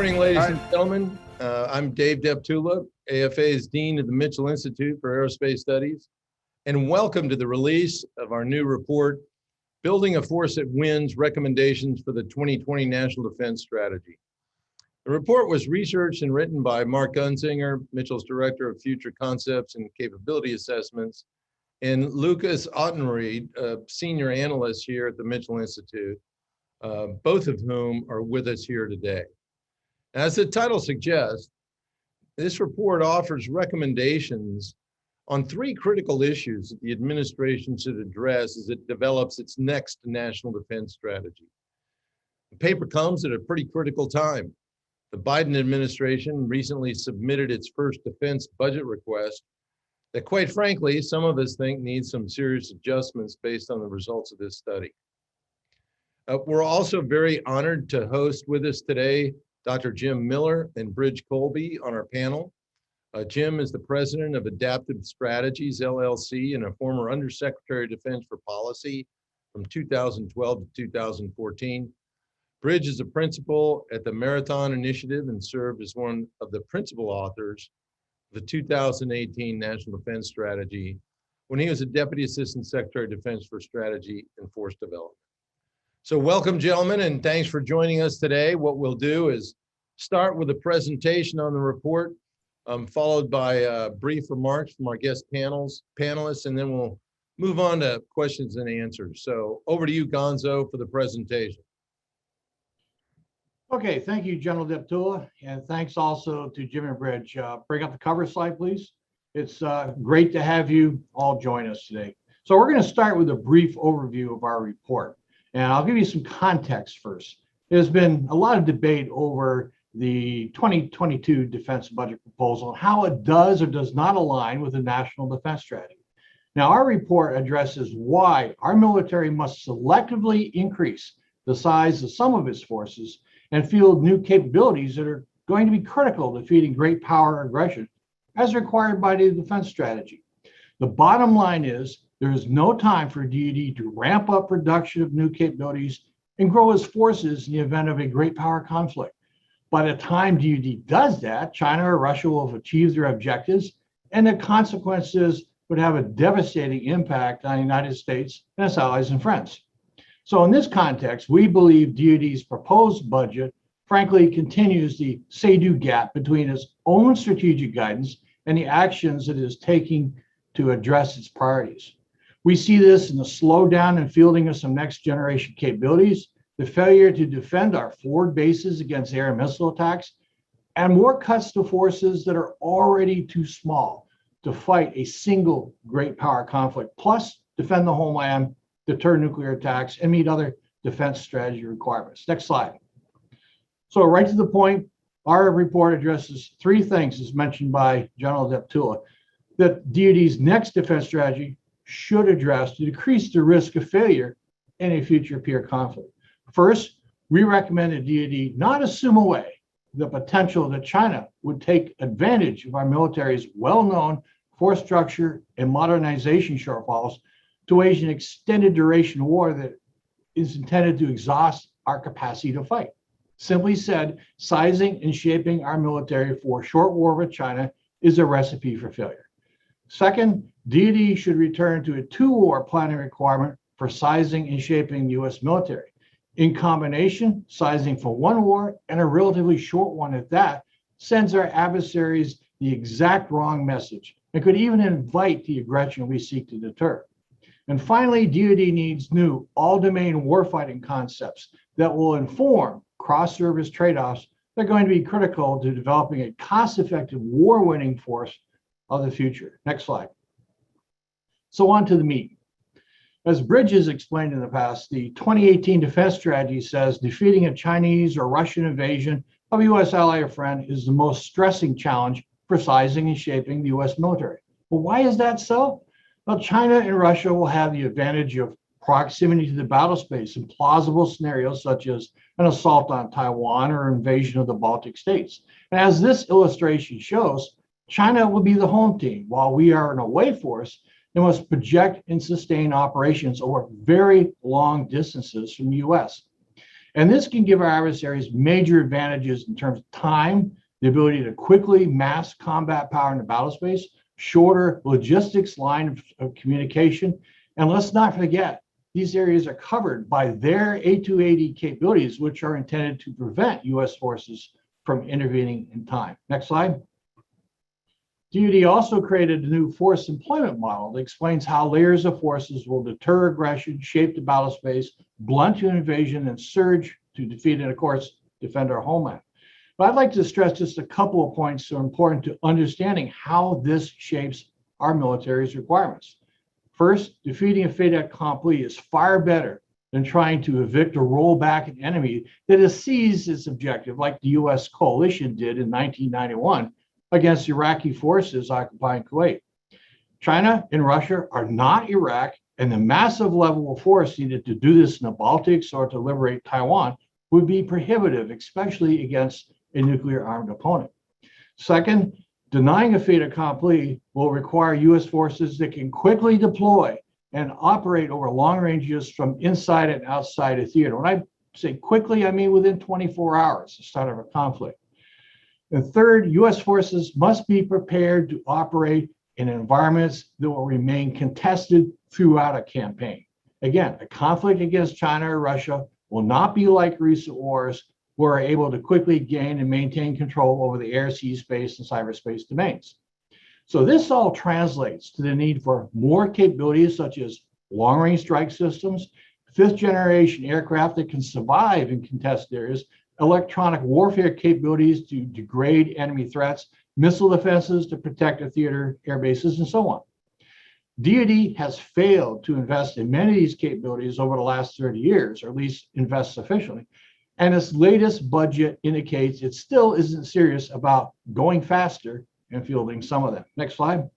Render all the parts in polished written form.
morning, ladies and gentlemen. I'm Dave Deptula, AFA's Dean of the Mitchell Institute for Aerospace Studies, and welcome to the release of our new report, Building a Force That Wins, Recommendations for the 2020 National Defense Strategy. The report was researched and written by Mark Gunzinger, Mitchell's Director of Future Concepts and Capability Assessments, and Lukas Autenried, a Senior Analyst here at the Mitchell Institute, both of whom are with us here today. As the title suggests, this report offers recommendations on three critical issues that the administration should address as it develops its next national defense strategy. The paper comes at a pretty critical time. The Biden administration recently submitted its first defense budget request that, quite frankly, some of us think needs some serious adjustments based on the results of this study. We're also very honored to host with us today Dr. Jim Miller and Elbridge Colby on our panel. Jim is the president of Adaptive Strategies, LLC, and a former Undersecretary of Defense for Policy from 2012 to 2014. Elbridge is a principal at the Marathon Initiative and served as one of the principal authors of the 2018 National Defense Strategy when he was a Deputy Assistant Secretary of Defense for Strategy and Force Development. So welcome, gentlemen, and thanks for joining us today. What we'll do is start with a presentation on the report, followed by brief remarks from our guest panelists, and then we'll move on to questions and answers. So over to you, Gonzo, for the presentation. Okay, thank you, General Deptula, and thanks also to Jim and Elbridge. Bring up the cover slide, please. It's great to have you all join us today. So we're going to start with a brief overview of our report. And I'll give you some context first. There's been a lot of debate over the 2022 defense budget proposal and how it does or does not align with the national defense strategy. Now, our report addresses why our military must selectively increase the size of some of its forces and field new capabilities that are going to be critical to defeating great power aggression as required by the defense strategy. The bottom line is there is no time for DoD to ramp up production of new capabilities and grow its forces in the event of a great power conflict. By the time DoD does that, China or Russia will have achieved their objectives, and the consequences would have a devastating impact on the United States and its allies and friends. So in this context, we believe DoD's proposed budget, frankly, continues the say-do gap between its own strategic guidance and the actions it is taking to address its priorities. We see this in the slowdown in fielding of some next generation capabilities, the failure to defend our forward bases against air and missile attacks, and more cuts to forces that are already too small to fight a single great power conflict, plus defend the homeland, deter nuclear attacks, and meet other defense strategy requirements. Next slide. So right to the point, our report addresses three things as mentioned by General Deptula that DoD's next defense strategy should address to decrease the risk of failure in a future peer conflict. First, we recommend that DoD not assume away the potential that China would take advantage of our military's well-known force structure and modernization shortfalls to wage an extended duration war that is intended to exhaust our capacity to fight. Simply said, sizing and shaping our military for a short war with China is a recipe for failure. Second, DoD should return to a two-war planning requirement for sizing and shaping the U.S. military. In combination, sizing for one war and a relatively short one at that sends our adversaries the exact wrong message and could even invite the aggression we seek to deter. And finally, DoD needs new all-domain warfighting concepts that will inform cross-service trade-offs that are going to be critical to developing a cost-effective war-winning force of the future. Next slide. So on to the meat. As Bridges explained in the past, the 2018 defense strategy says defeating a Chinese or Russian invasion of a U.S. ally or friend is the most stressing challenge for sizing and shaping the U.S. military. Well, why is that so? Well, China and Russia will have the advantage of proximity to the battle space in plausible scenarios such as an assault on Taiwan or invasion of the Baltic states. And as this illustration shows, China will be the home team while we are an away force and must project and sustain operations over very long distances from the U.S. And this can give our adversaries major advantages in terms of time, the ability to quickly mass combat power in the battle space, shorter logistics line of communication. And let's not forget, these areas are covered by their A280 capabilities, which are intended to prevent U.S. forces from intervening in time. Next slide. DoD also created a new force employment model that explains how layers of forces will deter aggression, shape the battle space, blunt an invasion, and surge to defeat and, of course, defend our homeland. But I'd like to stress just a couple of points that are important to understanding how this shapes our military's requirements. First, defeating a fait accompli is far better than trying to evict or roll back an enemy that has seized its objective, like the U.S. coalition did in 1991 against Iraqi forces occupying Kuwait. China and Russia are not Iraq, and the massive level of force needed to do this in the Baltics or to liberate Taiwan would be prohibitive, especially against a nuclear-armed opponent. Second, denying a fait accompli will require U.S. forces that can quickly deploy and operate over long ranges from inside and outside a theater. When I say quickly, I mean within 24 hours, the start of a conflict. And third, U.S. forces must be prepared to operate in environments that will remain contested throughout a campaign. Again, a conflict against China or Russia will not be like recent wars, who are able to quickly gain and maintain control over the air, sea, space, and cyberspace domains. So this all translates to the need for more capabilities such as long-range strike systems, fifth-generation aircraft that can survive in contested areas, electronic warfare capabilities to degrade enemy threats, missile defenses to protect a theater, air bases, and so on. DoD has failed to invest in many of these capabilities over the last 30 years, or at least invest sufficiently. And its latest budget indicates it still isn't serious about going faster and fielding some of them. Next slide.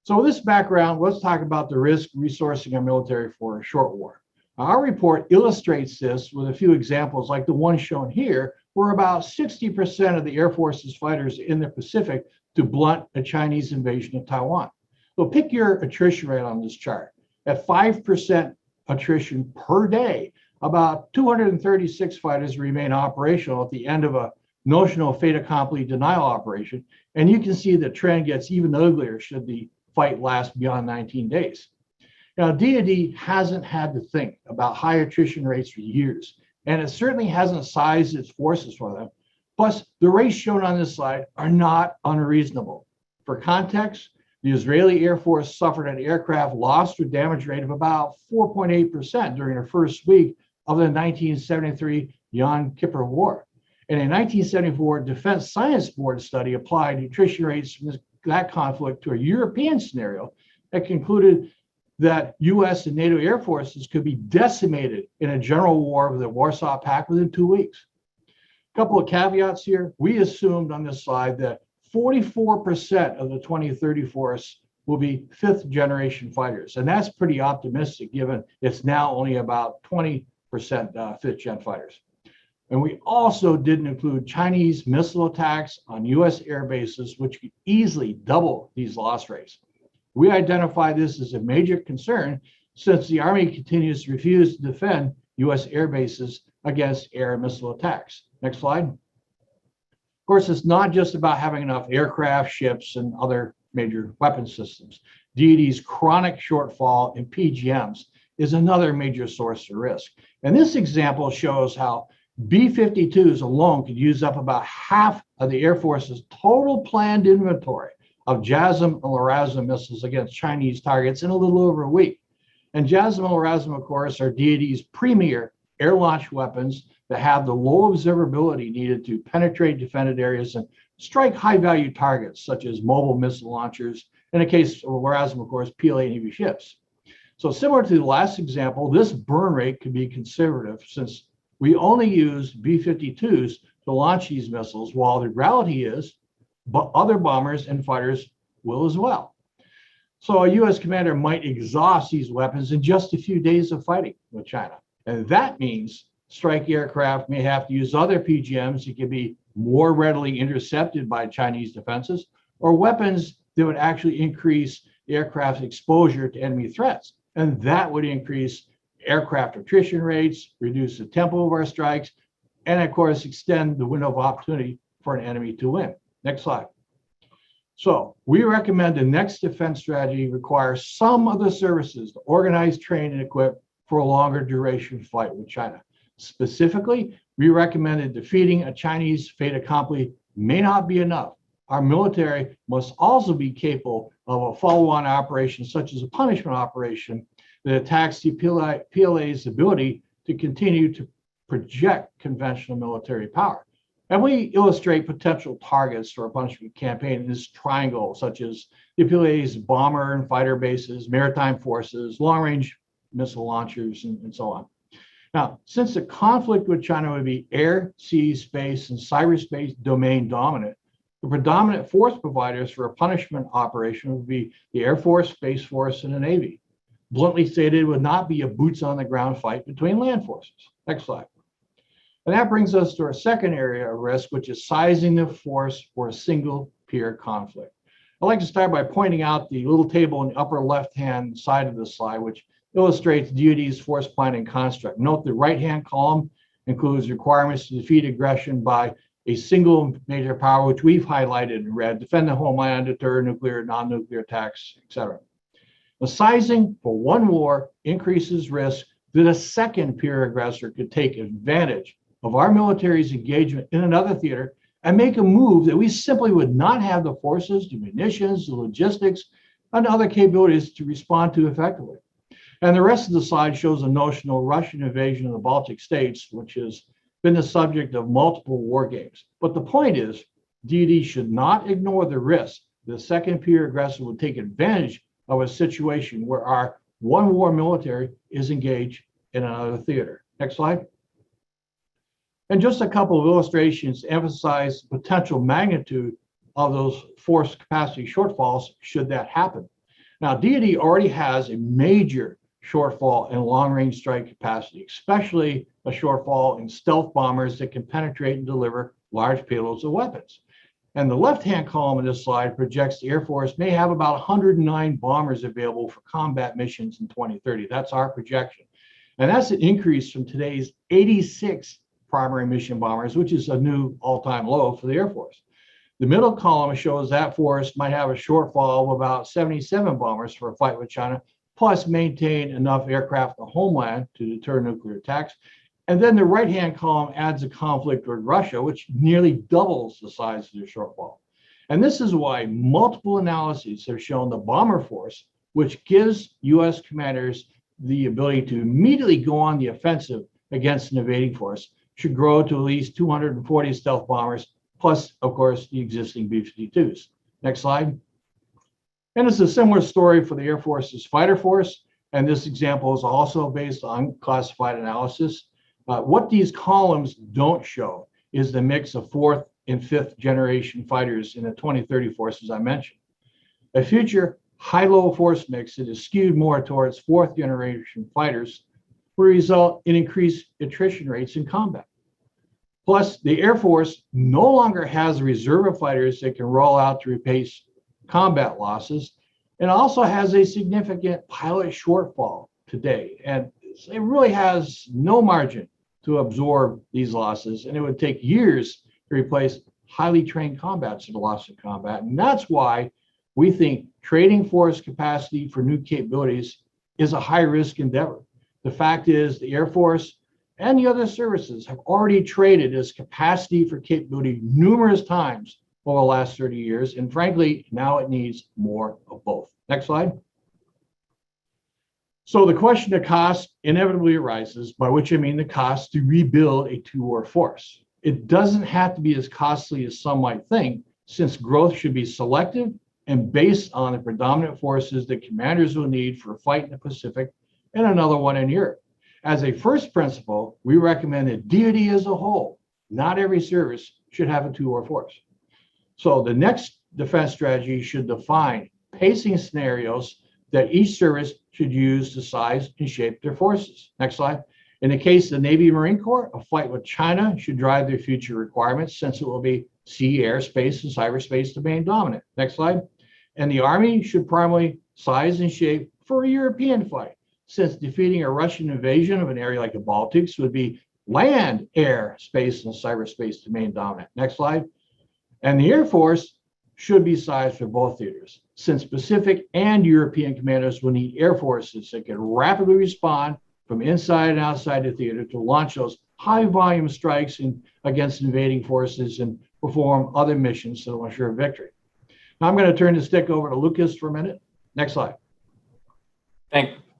So with this background, let's talk about the risk resourcing our military for a short war. Our report illustrates this with a few examples like the one shown here, where about 60% of the Air Force's fighters in the Pacific to blunt a Chinese invasion of Taiwan. So pick your attrition rate on this chart. At 5% attrition per day, about 236 fighters remain operational at the end of a notional fait accompli denial operation. And you can see the trend gets even uglier should the fight last beyond 19 days. Now, DoD hasn't had to think about high attrition rates for years, and it certainly hasn't sized its forces for them. Plus, the rates shown on this slide are not unreasonable. For context, the Israeli Air Force suffered an aircraft loss or damage rate of about 4.8% during the first week of the 1973 Yom Kippur War. And a 1974 Defense Science Board study applied attrition rates from that conflict to a European scenario that concluded that U.S. and NATO air forces could be decimated in a general war with the Warsaw Pact within 2 weeks. A couple of caveats here. We assumed on this slide that 44% of the 2030 force will be fifth generation fighters. And that's pretty optimistic given it's now only about 20% fifth gen fighters. And we also didn't include Chinese missile attacks on U.S. air bases, which could easily double these loss rates. We identify this as a major concern since the Army continues to refuse to defend U.S. air bases against air and missile attacks. Next slide. Of course, it's not just about having enough aircraft, ships, and other major weapon systems. DoD's chronic shortfall in PGMs is another major source of risk. And this example shows how B-52s alone could use up about half of the Air Force's total planned inventory of JASSM and LRASM missiles against Chinese targets in a little over a week. And JASSM and LRASM, of course, are DoD's premier air-launched weapons that have the low observability needed to penetrate defended areas and strike high-value targets, such as mobile missile launchers, in the case of LRASM, of course, PLA Navy ships. So similar to the last example, this burn rate could be conservative since we only use B-52s to launch these missiles, while the reality is, but other bombers and fighters will as well. So a U.S. commander might exhaust these weapons in just a few days of fighting with China. And that means strike aircraft may have to use other PGMs that can be more readily intercepted by Chinese defenses, or weapons that would actually increase the aircraft's exposure to enemy threats. And that would increase aircraft attrition rates, reduce the tempo of our strikes, and of course, extend the window of opportunity for an enemy to win. Next slide. So we recommend the next defense strategy requires some of the services to organize, train, and equip for a longer duration fight with China. Specifically, we recommended defeating a Chinese fait accompli may not be enough. Our military must also be capable of a follow-on operation, such as a punishment operation that attacks the PLA's ability to continue to project conventional military power. And we illustrate potential targets for a punishment campaign in this triangle, such as the PLA's bomber and fighter bases, maritime forces, long-range missile launchers, and so on. Now, since the conflict with China would be air, sea, space, and cyberspace domain dominant, the predominant force providers for a punishment operation would be the Air Force, Space Force, and the Navy. Bluntly stated, it would not be a boots-on-the-ground fight between land forces. Next slide. And that brings us to our second area of risk, which is sizing the force for a single peer conflict. I'd like to start by pointing out the little table in the upper left-hand side of the slide, which illustrates DoD's force planning construct. Note the right-hand column includes requirements to defeat aggression by a single major power, which we've highlighted in red, defend the homeland, deter nuclear, non-nuclear attacks, etc. The sizing for one war increases risk that a second peer aggressor could take advantage of our military's engagement in another theater and make a move that we simply would not have the forces, the munitions, the logistics, and other capabilities to respond to effectively. And the rest of the slide shows a notional Russian invasion of the Baltic states, which has been the subject of multiple war games. But the point is, DoD should not ignore the risk that a second peer aggressor would take advantage of a situation where our one war military is engaged in another theater. Next slide. And just a couple of illustrations emphasize the potential magnitude of those force capacity shortfalls should that happen. Now, DoD already has a major shortfall in long-range strike capacity, especially a shortfall in stealth bombers that can penetrate and deliver large payloads of weapons. And the left-hand column of this slide projects the Air Force may have about 109 bombers available for combat missions in 2030. That's our projection. And that's an increase from today's 86 primary mission bombers, which is a new all-time low for the Air Force. The middle column shows that force might have a shortfall of about 77 bombers for a fight with China, plus maintain enough aircraft in the homeland to deter nuclear attacks. And then the right-hand column adds a conflict with Russia, which nearly doubles the size of the shortfall. And this is why multiple analyses have shown the bomber force, which gives U.S. commanders the ability to immediately go on the offensive against an invading force, should grow to at least 240 stealth bombers, plus, of course, the existing B-52s. Next slide. And it's a similar story for the Air Force's fighter force, and this example is also based on classified analysis. What these columns don't show is the mix of fourth and fifth generation fighters in the 2030 forces I mentioned. A future high-low force mix that is skewed more towards fourth generation fighters will result in increased attrition rates in combat. Plus, the Air Force no longer has a reserve of fighters that can roll out to replace combat losses, and also has a significant pilot shortfall today. And it really has no margin to absorb these losses, and it would take years to replace highly trained combats that are lost in combat. And that's why we think trading force capacity for new capabilities is a high-risk endeavor. The fact is the Air Force and the other services have already traded as capacity for capability numerous times over the last 30 years. And frankly, now it needs more of both. Next slide. So the question of cost inevitably arises, by which I mean the cost to rebuild a two-war force. It doesn't have to be as costly as some might think, since growth should be selective and based on the predominant forces that commanders will need for a fight in the Pacific and another one in Europe. As a first principle, we recommend that DoD as a whole, not every service, should have a two-war force. So the next defense strategy should define pacing scenarios that each service should use to size and shape their forces. Next slide. In the case of the Navy and Marine Corps, a fight with China should drive their future requirements, since it will be sea, air, space, and cyberspace domain dominant. Next slide. And the Army should primarily size and shape for a European fight, since defeating a Russian invasion of an area like the Baltics would be land, air, space, and cyberspace domain dominant. Next slide. And the Air Force should be sized for both theaters, since Pacific and European commanders will need air forces that can rapidly respond from inside and outside the theater to launch those high volume strikes against invading forces and perform other missions to ensure victory. Now I'm going to turn the stick over to Lukas for a minute. Next slide.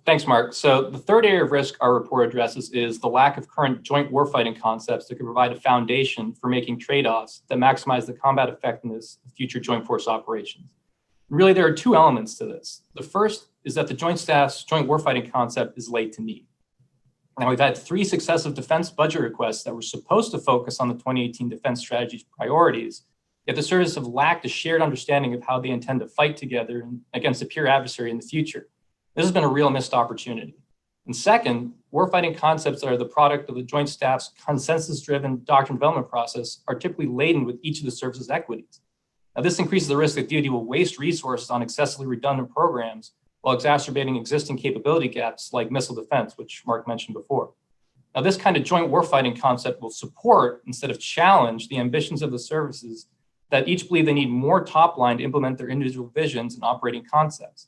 Thanks, Mark. So the third area of risk our report addresses is the lack of current joint warfighting concepts that can provide a foundation for making trade-offs that maximize the combat effectiveness of future joint force operations. Really, there are two elements to this. The first is that the Joint Staff's joint warfighting concept is late to need. Now, we've had 3 successive defense budget requests that were supposed to focus on the 2018 defense strategy's priorities, yet the services have lacked a shared understanding of how they intend to fight together against a peer adversary in the future. This has been a real missed opportunity. And second, warfighting concepts that are the product of the Joint Staff's consensus-driven doctrine development process are typically laden with each of the services' equities. Now, this increases the risk that DoD will waste resources on excessively redundant programs while exacerbating existing capability gaps like missile defense, which Mark mentioned before. Now, this kind of joint warfighting concept will support, instead of challenge, the ambitions of the services that each believe they need more top line to implement their individual visions and operating concepts.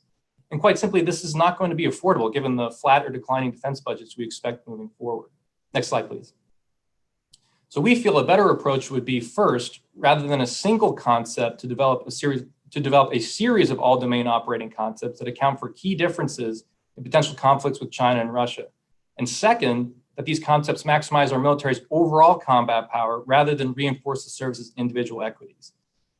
And quite simply, this is not going to be affordable given the flat or declining defense budgets we expect moving forward. Next slide, please. So we feel a better approach would be, first, rather than a single concept, to develop a series of all domain operating concepts that account for key differences in potential conflicts with China and Russia. And second, that these concepts maximize our military's overall combat power rather than reinforce the service's individual equities.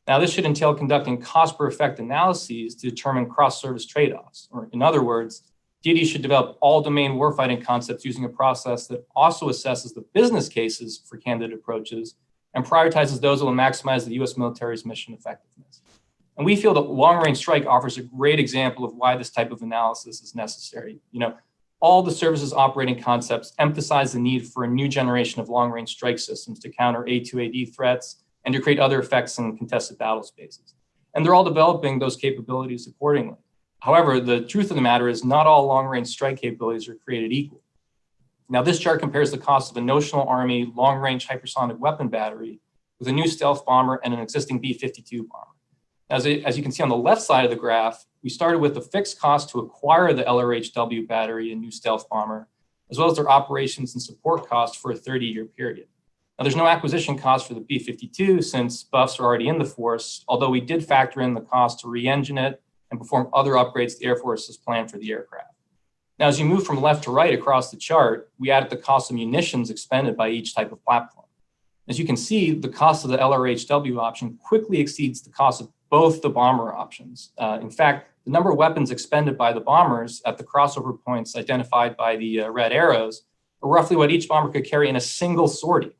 Now, this should entail conducting cost per effect analyses to determine cross-service trade-offs. Or in other words, DoD should develop all domain warfighting concepts using a process that also assesses the business cases for candidate approaches and prioritizes those that will maximize the U.S. military's mission effectiveness. And we feel that long-range strike offers a great example of why this type of analysis is necessary. All the services operating concepts emphasize the need for a new generation of long-range strike systems to counter A2AD threats and to create other effects in contested battle spaces. And they're all developing those capabilities accordingly. However, the truth of the matter is not all long-range strike capabilities are created equal. Now, this chart compares the cost of a notional Army long-range hypersonic weapon battery with a new stealth bomber and an existing B-52 bomber. As you can see on the left side of the graph, we started with the fixed cost to acquire the LRHW battery and new stealth bomber, as well as their operations and support costs for a 30-year period. Now, there's no acquisition cost for the B-52 since buffs are already in the force, although we did factor in the cost to re-engine it and perform other upgrades the Air Force has planned for the aircraft. Now, as you move from left to right across the chart, we added the cost of munitions expended by each type of platform. As you can see, the cost of the LRHW option quickly exceeds the cost of both the bomber options. In fact, the number of weapons expended by the bombers at the crossover points identified by the red arrows are roughly what each bomber could carry in a single sortie.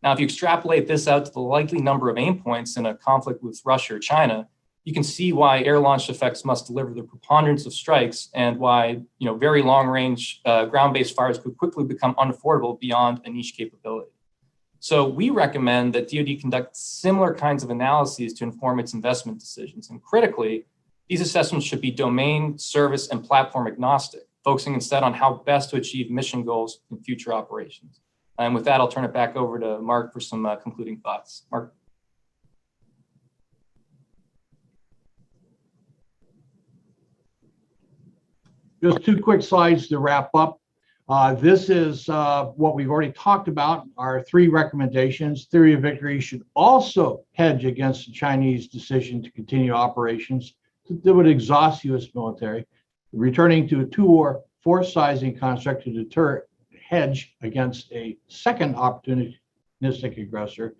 Now, if you extrapolate this out to the likely number of aim points in a conflict with Russia or China, you can see why air-launched effects must deliver the preponderance of strikes and why very long-range ground-based fires could quickly become unaffordable beyond a niche capability. So we recommend that DoD conduct similar kinds of analyses to inform its investment decisions. And critically, these assessments should be domain, service, and platform agnostic, focusing instead on how best to achieve mission goals in future operations. And with that, I'll turn it back over to Mark for some concluding thoughts. Mark. Just 2 quick slides to wrap up. This is what we've already talked about, our 3 recommendations. Theory of victory should also hedge against the Chinese decision to continue operations that would exhaust U.S. military, returning to a 2-war force sizing construct to hedge against a second opportunistic aggressor.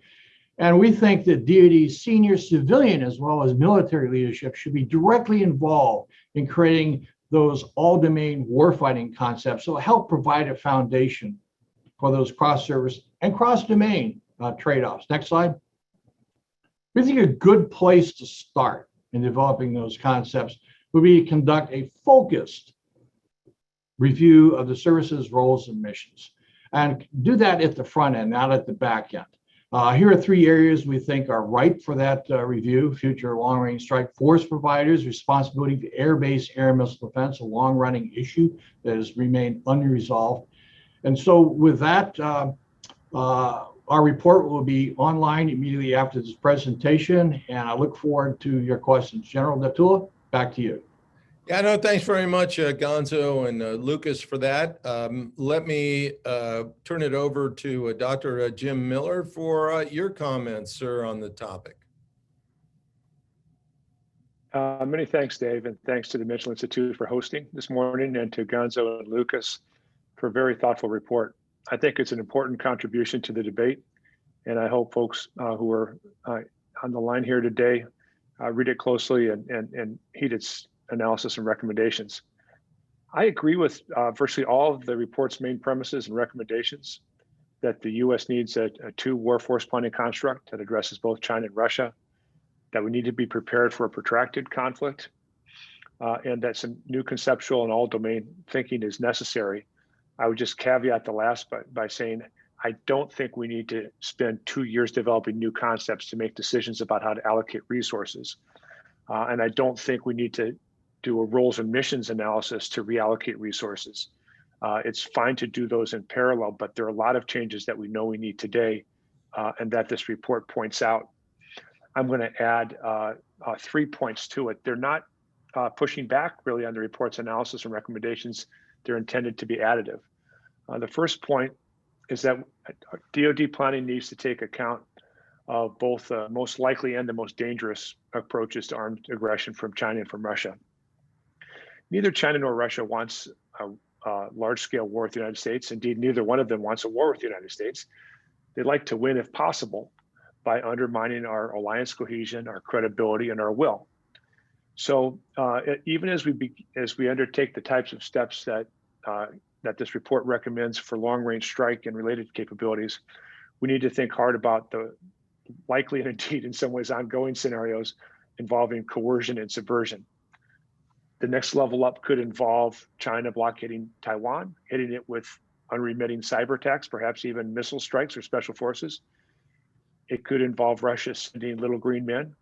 And we think that DoD's senior civilian as well as military leadership should be directly involved in creating those all-domain warfighting concepts that will help provide a foundation for those cross-service and cross-domain trade-offs. Next slide. We think a good place to start in developing those concepts would be to conduct a focused review of the services, roles, and missions, and do that at the front end, not at the back end. Here are three areas we think are ripe for that review: future long-range strike force providers, responsibility for air-based air missile defense, a long-running issue that has remained unresolved. And so with that, our report will be online immediately after this presentation, and I look forward to your questions. General Datula, back to you. Yeah, no, thanks very much, Gonzo and Lucas, for that. Let me turn it over to Dr. Jim Miller for your comments, sir, on the topic. Many thanks, Dave, and thanks to the Mitchell Institute for hosting this morning, and to Gonzo and Lucas for a very thoughtful report. I think it's an important contribution to the debate, and I hope folks who are on the line here today read it closely and heed its analysis and recommendations. I agree with virtually all of the report's main premises and recommendations, that the U.S. needs a two warforce planning construct that addresses both China and Russia, that we need to be prepared for a protracted conflict, and that some new conceptual and all domain thinking is necessary. I would just caveat the last by saying, I don't think we need to spend 2 years developing new concepts to make decisions about how to allocate resources. And I don't think we need to do a roles and missions analysis to reallocate resources. It's fine to do those in parallel, but there are a lot of changes that we know we need today, and that this report points out. I'm going to add 3 points to it. They're not pushing back really on the report's analysis and recommendations. They're intended to be additive. The first point is that DoD planning needs to take account of both the most likely and the most dangerous approaches to armed aggression from China and from Russia. Neither China nor Russia wants a large-scale war with the United States. Indeed, neither one of them wants a war with the United States. They'd like to win, if possible, by undermining our alliance cohesion, our credibility, and our will. So even as we undertake the types of steps that this report recommends for long-range strike and related capabilities, we need to think hard about the likely and indeed in some ways ongoing scenarios involving coercion and subversion. The next level up could involve China blockading Taiwan, hitting it with unremitting cyber attacks, perhaps even missile strikes or special forces. It could involve Russia sending little green men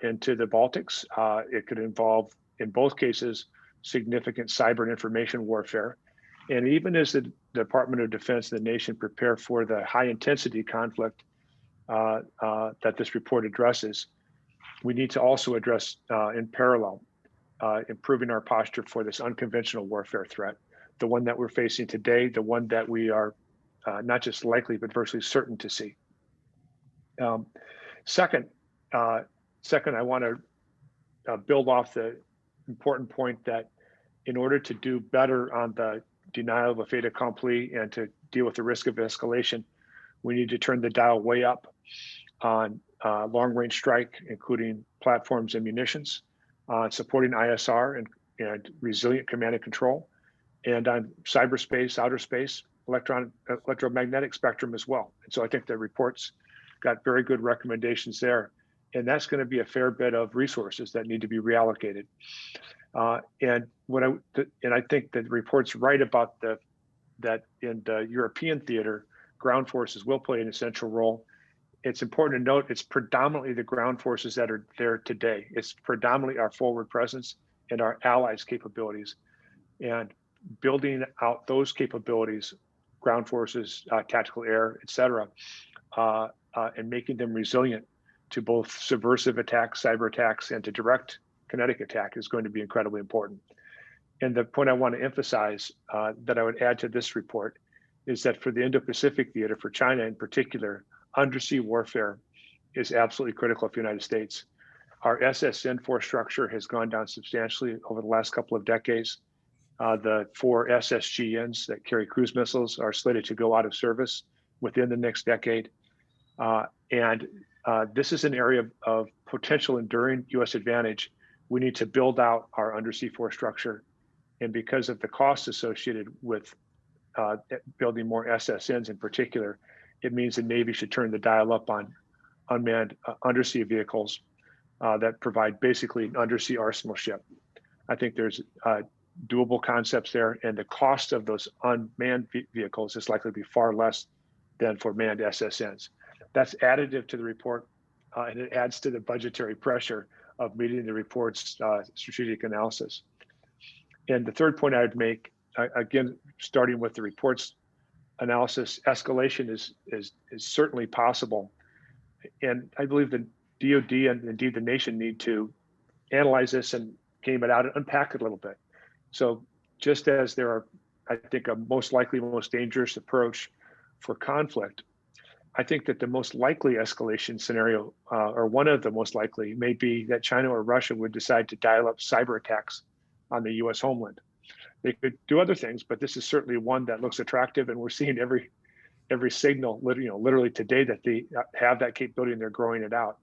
into the Baltics. It could involve, in both cases, significant cyber and information warfare. And even as the Department of Defense and the nation prepare for the high intensity conflict that this report addresses, we need to also address in parallel improving our posture for this unconventional warfare threat, the one that we're facing today, the one that we are not just likely, but virtually certain to see. Second, I want to build off the important point that in order to do better on the denial of a fait accompli and to deal with the risk of escalation, we need to turn the dial way up on long-range strike, including platforms and munitions, on supporting ISR and resilient command and control, and on cyberspace, outer space, electromagnetic spectrum as well. And so I think the report's got very good recommendations there. And that's going to be a fair bit of resources that need to be reallocated. And I think that the report's right about that in the European theater, ground forces will play an essential role. It's important to note it's predominantly the ground forces that are there today. It's predominantly our forward presence and our allies' capabilities. And building out those capabilities, ground forces, tactical air, et cetera, and making them resilient to both subversive attacks, cyber attacks, and to direct kinetic attack is going to be incredibly important. And the point I want to emphasize that I would add to this report is that for the Indo-Pacific theater, for China in particular, undersea warfare is absolutely critical for the United States. Our SSN force structure has gone down substantially over the last couple of decades. The 4 SSGNs that carry cruise missiles are slated to go out of service within the next decade. And this is an area of potential enduring U.S. advantage. We need to build out our undersea force structure. And because of the costs associated with building more SSNs in particular, it means the Navy should turn the dial up on unmanned undersea vehicles that provide basically an undersea arsenal ship. I think there's doable concepts there, and the cost of those unmanned vehicles is likely to be far less than for manned SSNs. That's additive to the report, and it adds to the budgetary pressure of meeting the report's strategic analysis. And the third point I would make, again, starting with the report's analysis, escalation is certainly possible. And I believe the DoD and indeed the nation need to analyze this and game it out and unpack it a little bit. So just as there are, I think, a most likely, most dangerous approach for conflict, I think that the most likely escalation scenario, or one of the most likely, may be that China or Russia would decide to dial up cyber attacks on the U.S. homeland. They could do other things, but this is certainly one that looks attractive, and we're seeing every signal, literally today, that they have that capability and they're growing it out.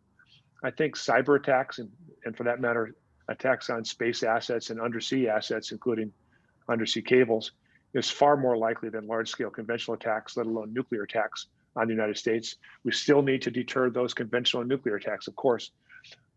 I think cyber attacks, and for that matter, attacks on space assets and undersea assets, including undersea cables, is far more likely than large-scale conventional attacks, let alone nuclear attacks on the United States. We still need to deter those conventional and nuclear attacks, of course,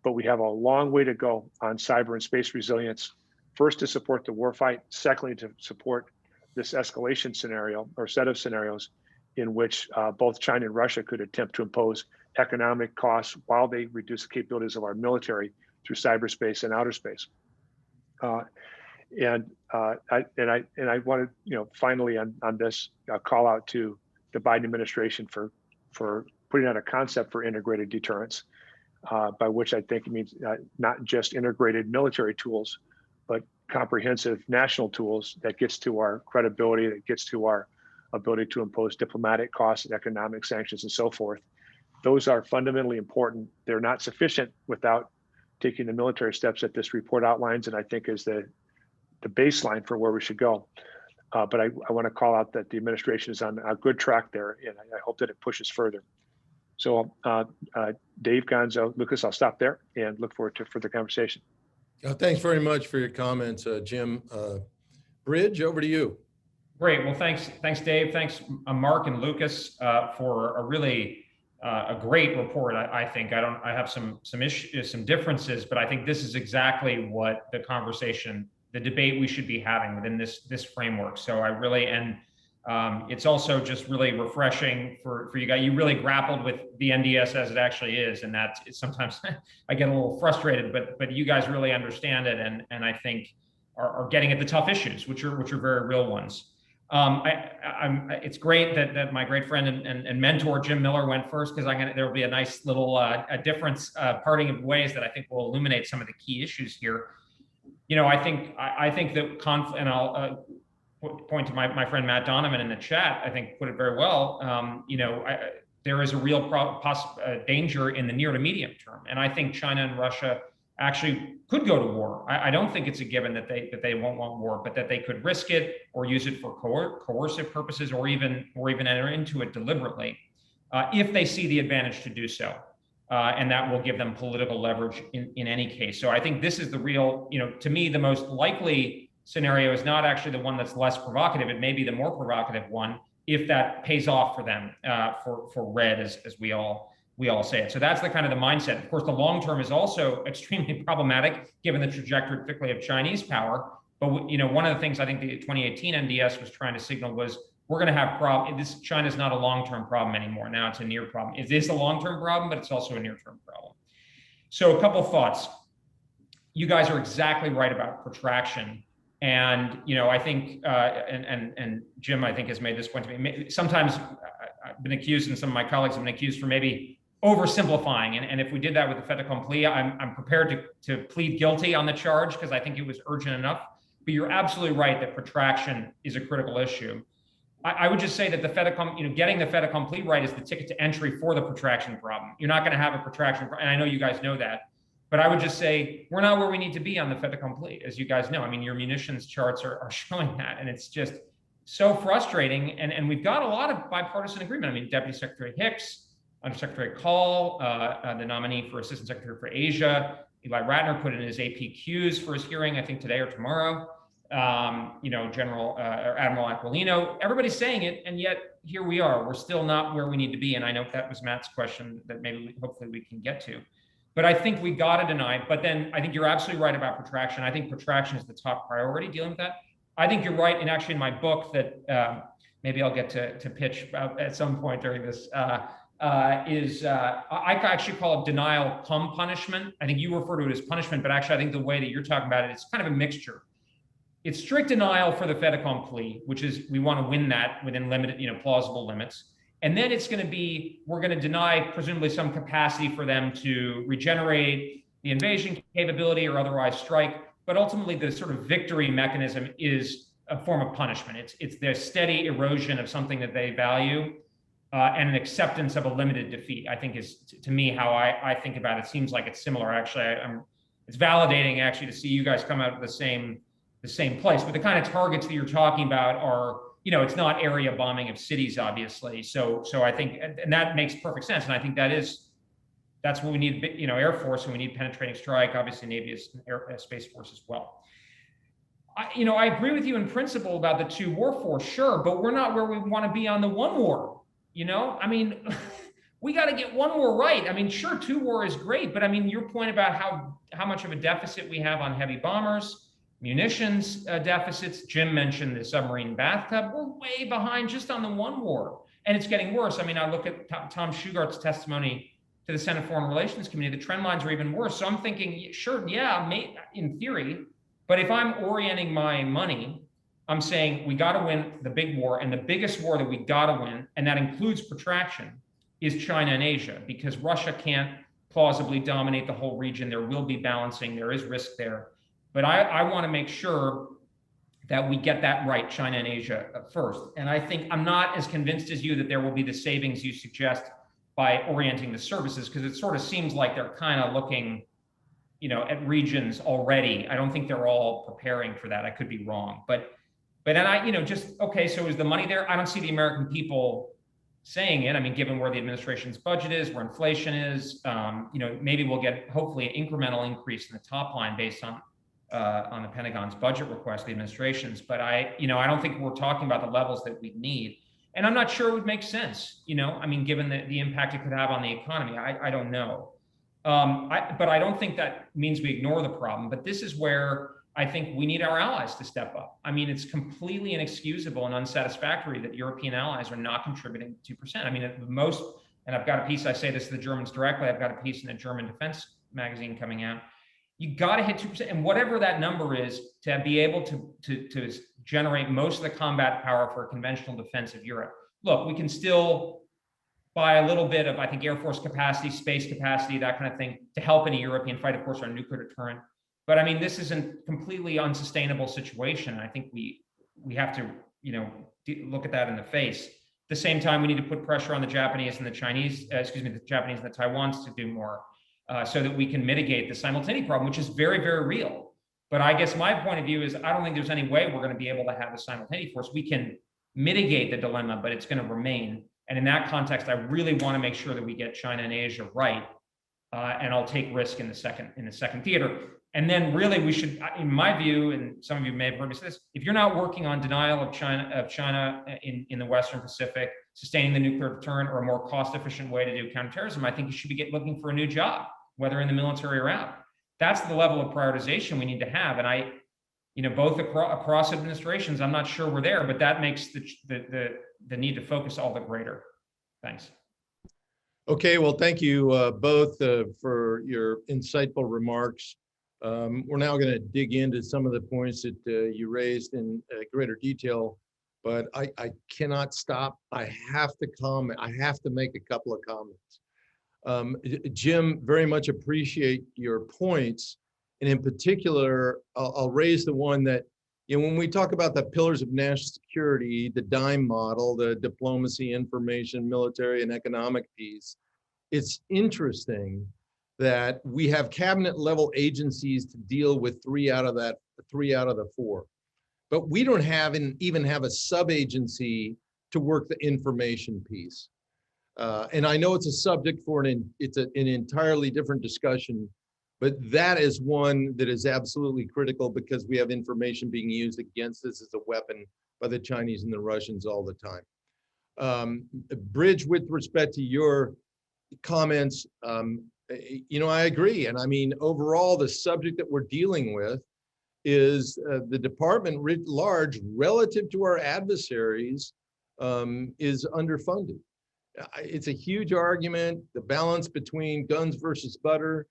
but we have a long way to go on cyber and space resilience. First, to support the warfight. Secondly, to support this escalation scenario or set of scenarios in which both China and Russia could attempt to impose economic costs while they reduce the capabilities of our military through cyberspace and outer space. I want to, finally on this, call out to the Biden administration for putting out a concept for integrated deterrence, by which I think it means not just integrated military tools, but comprehensive national tools that gets to our credibility, that gets to our ability to impose diplomatic costs and economic sanctions and so forth. Those are fundamentally important. They're not sufficient without taking the military steps that this report outlines, and I think is the baseline for where we should go. But I want to call out that the administration is on a good track there, and I hope that it pushes further. So Dave, Gonzo, Lukas, I'll stop there and look forward to further conversation. Thanks very much for your comments, Jim. Bridge, over to you. Great. Well, thanks, Dave. Thanks, Mark and Lukas, for a really a great report. I think I have some issues, some differences, but I think this is exactly what the conversation, the debate we should be having within this framework. So I really, and it's also just really refreshing for you guys. You really grappled with the NDS as it actually is, and that's sometimes I get a little frustrated, but you guys really understand it, and I think are getting at the tough issues, which are very real ones. It's great that my great friend and mentor Jim Miller went first, because there will be a nice little a difference, parting of ways that I think will illuminate some of the key issues here. I think that conflict, and I'll point to my friend Matt Donovan in the chat, I think put it very well. There is a real danger in the near to medium term, and I think China and Russia actually could go to war. I don't think it's a given that they won't want war, but that they could risk it or use it for coercive purposes, or even enter into it deliberately, if they see the advantage to do so. And that will give them political leverage in any case. So I think this is the real, to me, the most likely scenario is not actually the one that's less provocative. It may be the more provocative one, if that pays off for them, for red, as we all say it. So that's the kind of the mindset. Of course, the long term is also extremely problematic, given the trajectory, particularly of Chinese power. But one of the things I think the 2018 NDS was trying to signal was, we're going to have problems. China's not a long-term problem anymore. Now it's a near problem. It is a long-term problem, but it's also a near-term problem. So a couple of thoughts. You guys are exactly right about protraction. And, I think, and Jim, I think, has made this point to me. Sometimes I've been accused, and some of my colleagues have been accused, for maybe oversimplifying. And if we did that with the fait accompli, I'm prepared to plead guilty on the charge, because I think it was urgent enough. But you're absolutely right that protraction is a critical issue. I would just say that the fait accompli, getting the fait accompli right is the ticket to entry for the protraction problem. You're not going to have a protraction, and I know you guys know that. But I would just say we're not where we need to be on the fait accompli, as you guys know. I mean, your munitions charts are showing that, and it's just so frustrating. And we've got a lot of bipartisan agreement. I mean, Deputy Secretary Hicks, Undersecretary Call, the nominee for Assistant Secretary for Asia, Eli Ratner, put in his APQs for his hearing, I think today or tomorrow. General Admiral Aquilino, everybody's saying it, and yet here we are. We're still not where we need to be. And I know that was Matt's question that hopefully we can get to. But I think we got to deny. But then I think you're absolutely right about protraction. I think protraction is the top priority dealing with that. I think you're right, and actually in my book that maybe I'll get to pitch at some point during this, I actually call it denial cum punishment. I think you refer to it as punishment, but actually I think the way that you're talking about it, it's kind of a mixture. It's strict denial for the fait accompli, which is we want to win that within limited, plausible limits. And then it's going to be, we're going to deny presumably some capacity for them to regenerate the invasion capability or otherwise strike. But ultimately the sort of victory mechanism is a form of punishment. It's the steady erosion of something that they value and an acceptance of a limited defeat, I think is, to me, how I think about it. It seems like it's similar. Actually, it's validating actually to see you guys come out of the same place. But the kind of targets that you're talking about are, it's not area bombing of cities, obviously. So I think, and that makes perfect sense. And I think that's what we need, Air Force, and we need penetrating strike, obviously Navy is Space Force as well. I agree with you in principle about the two war force, sure, but we're not where we want to be on the one war. We got to get one war right. Sure, two war is great, but your point about how much of a deficit we have on heavy bombers, munitions deficits. Jim mentioned the submarine bathtub. We're way behind just on the one war, and it's getting worse. I look at Tom Shugart's testimony to the Senate Foreign Relations Committee. The trend lines are even worse. So I'm thinking, sure, yeah, in theory, but if I'm orienting my money, I'm saying we got to win the big war, and the biggest war that we got to win, and that includes protraction, is China and Asia, because Russia can't plausibly dominate the whole region. There will be balancing. There is risk there. But I want to make sure that we get that right, China and Asia first. And I think I'm not as convinced as you that there will be the savings you suggest by orienting the services, because it sort of seems like they're kind of looking, at regions already. I don't think they're all preparing for that. I could be wrong. But then okay, so is the money there? I don't see the American people saying it. Given where the administration's budget is, where inflation is, maybe we'll get hopefully an incremental increase in the top line based on the Pentagon's budget request, the administration's. But I don't think we're talking about the levels that we need. And I'm not sure it would make sense, given the impact it could have on the economy. I don't know. But I don't think that means we ignore the problem. But this is where I think we need our allies to step up. It's completely inexcusable and unsatisfactory that European allies are not contributing 2%. At most, and I've got a piece, I say this to the Germans directly, I've got a piece in a German defense magazine coming out. You got to hit 2%, and whatever that number is, to be able to generate most of the combat power for a conventional defense of Europe. Look, we can still buy a little bit of, I think, Air Force capacity, space capacity, that kind of thing, to help in a European fight. Of course, our nuclear deterrent. But this isn't a completely unsustainable situation. I think we have to, look at that in the face. At the same time, we need to put pressure on the Japanese and the Chinese, the Japanese and the Taiwans to do more, so that we can mitigate the simultaneity problem, which is very, very real. But I guess my point of view is I don't think there's any way we're going to be able to have a simultaneity force. We can mitigate the dilemma, but it's going to remain. And in that context, I really want to make sure that we get China and Asia right. And I'll take risk in the second theater. And then really we should, in my view, and some of you may have heard me say this, if you're not working on denial of China in the Western Pacific, sustaining the nuclear deterrent, or a more cost-efficient way to do counterterrorism, I think you should be looking for a new job, whether in the military or out. That's the level of prioritization we need to have. And both across administrations, I'm not sure we're there, but that makes the need to focus all the greater. Thanks. Okay, well, thank you both for your insightful remarks. We're now going to dig into some of the points that you raised in greater detail, but I cannot stop. I have to comment. I have to make a couple of comments. Jim, very much appreciate your points. And in particular, I'll raise the one that, when we talk about the pillars of national security, the DIME model, the diplomacy, information, military, and economic piece, it's interesting that we have cabinet level agencies to deal with three out of the four, but we don't even have a sub-agency to work the information piece. And I know it's a subject for an entirely different discussion, but that is one that is absolutely critical, because we have information being used against us as a weapon by the Chinese and the Russians all the time. Bridge, with respect to your comments, I agree. And overall, the subject that we're dealing with is the department writ large relative to our adversaries is underfunded. It's a huge argument. The balance between guns versus butter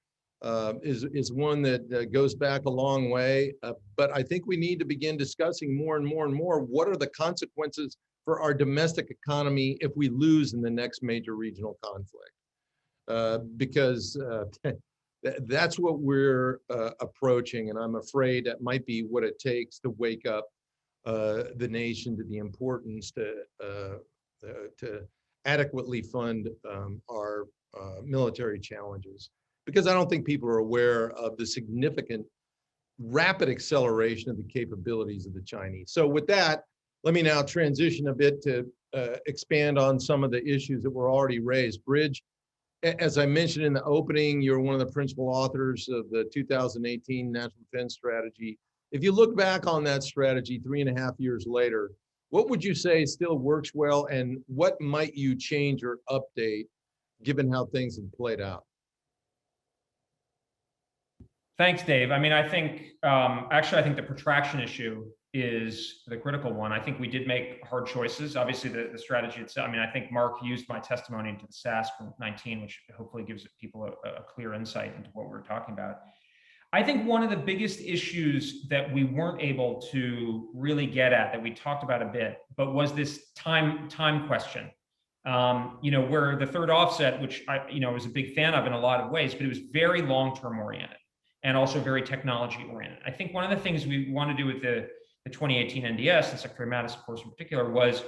is one that goes back a long way. But I think we need to begin discussing more and more and more what are the consequences for our domestic economy if we lose in the next major regional conflict. Because that's what we're approaching, and I'm afraid that might be what it takes to wake up the nation to the importance to adequately fund our military challenges. Because I don't think people are aware of the significant rapid acceleration of the capabilities of the Chinese. So with that, let me now transition a bit to expand on some of the issues that were already raised. Bridge, as I mentioned in the opening, you're one of the principal authors of the 2018 National Defense Strategy. If you look back on that strategy 3.5 years later, what would you say still works well, and what might you change or update given how things have played out? Thanks, Dave. I mean, I think, actually, I think the protraction issue is the critical one. I think we did make hard choices. Obviously, the strategy itself, I mean, I think Mark used my testimony into the SAS from 19, which hopefully gives people a clear insight into what we're talking about. I think one of the biggest issues that we weren't able to really get at, that we talked about a bit, but was this time question. Where the third offset, which I was a big fan of in a lot of ways, but it was very long-term oriented and also very technology oriented. I think one of the things we want to do with the 2018 NDS, and Secretary Mattis, of course, in particular, was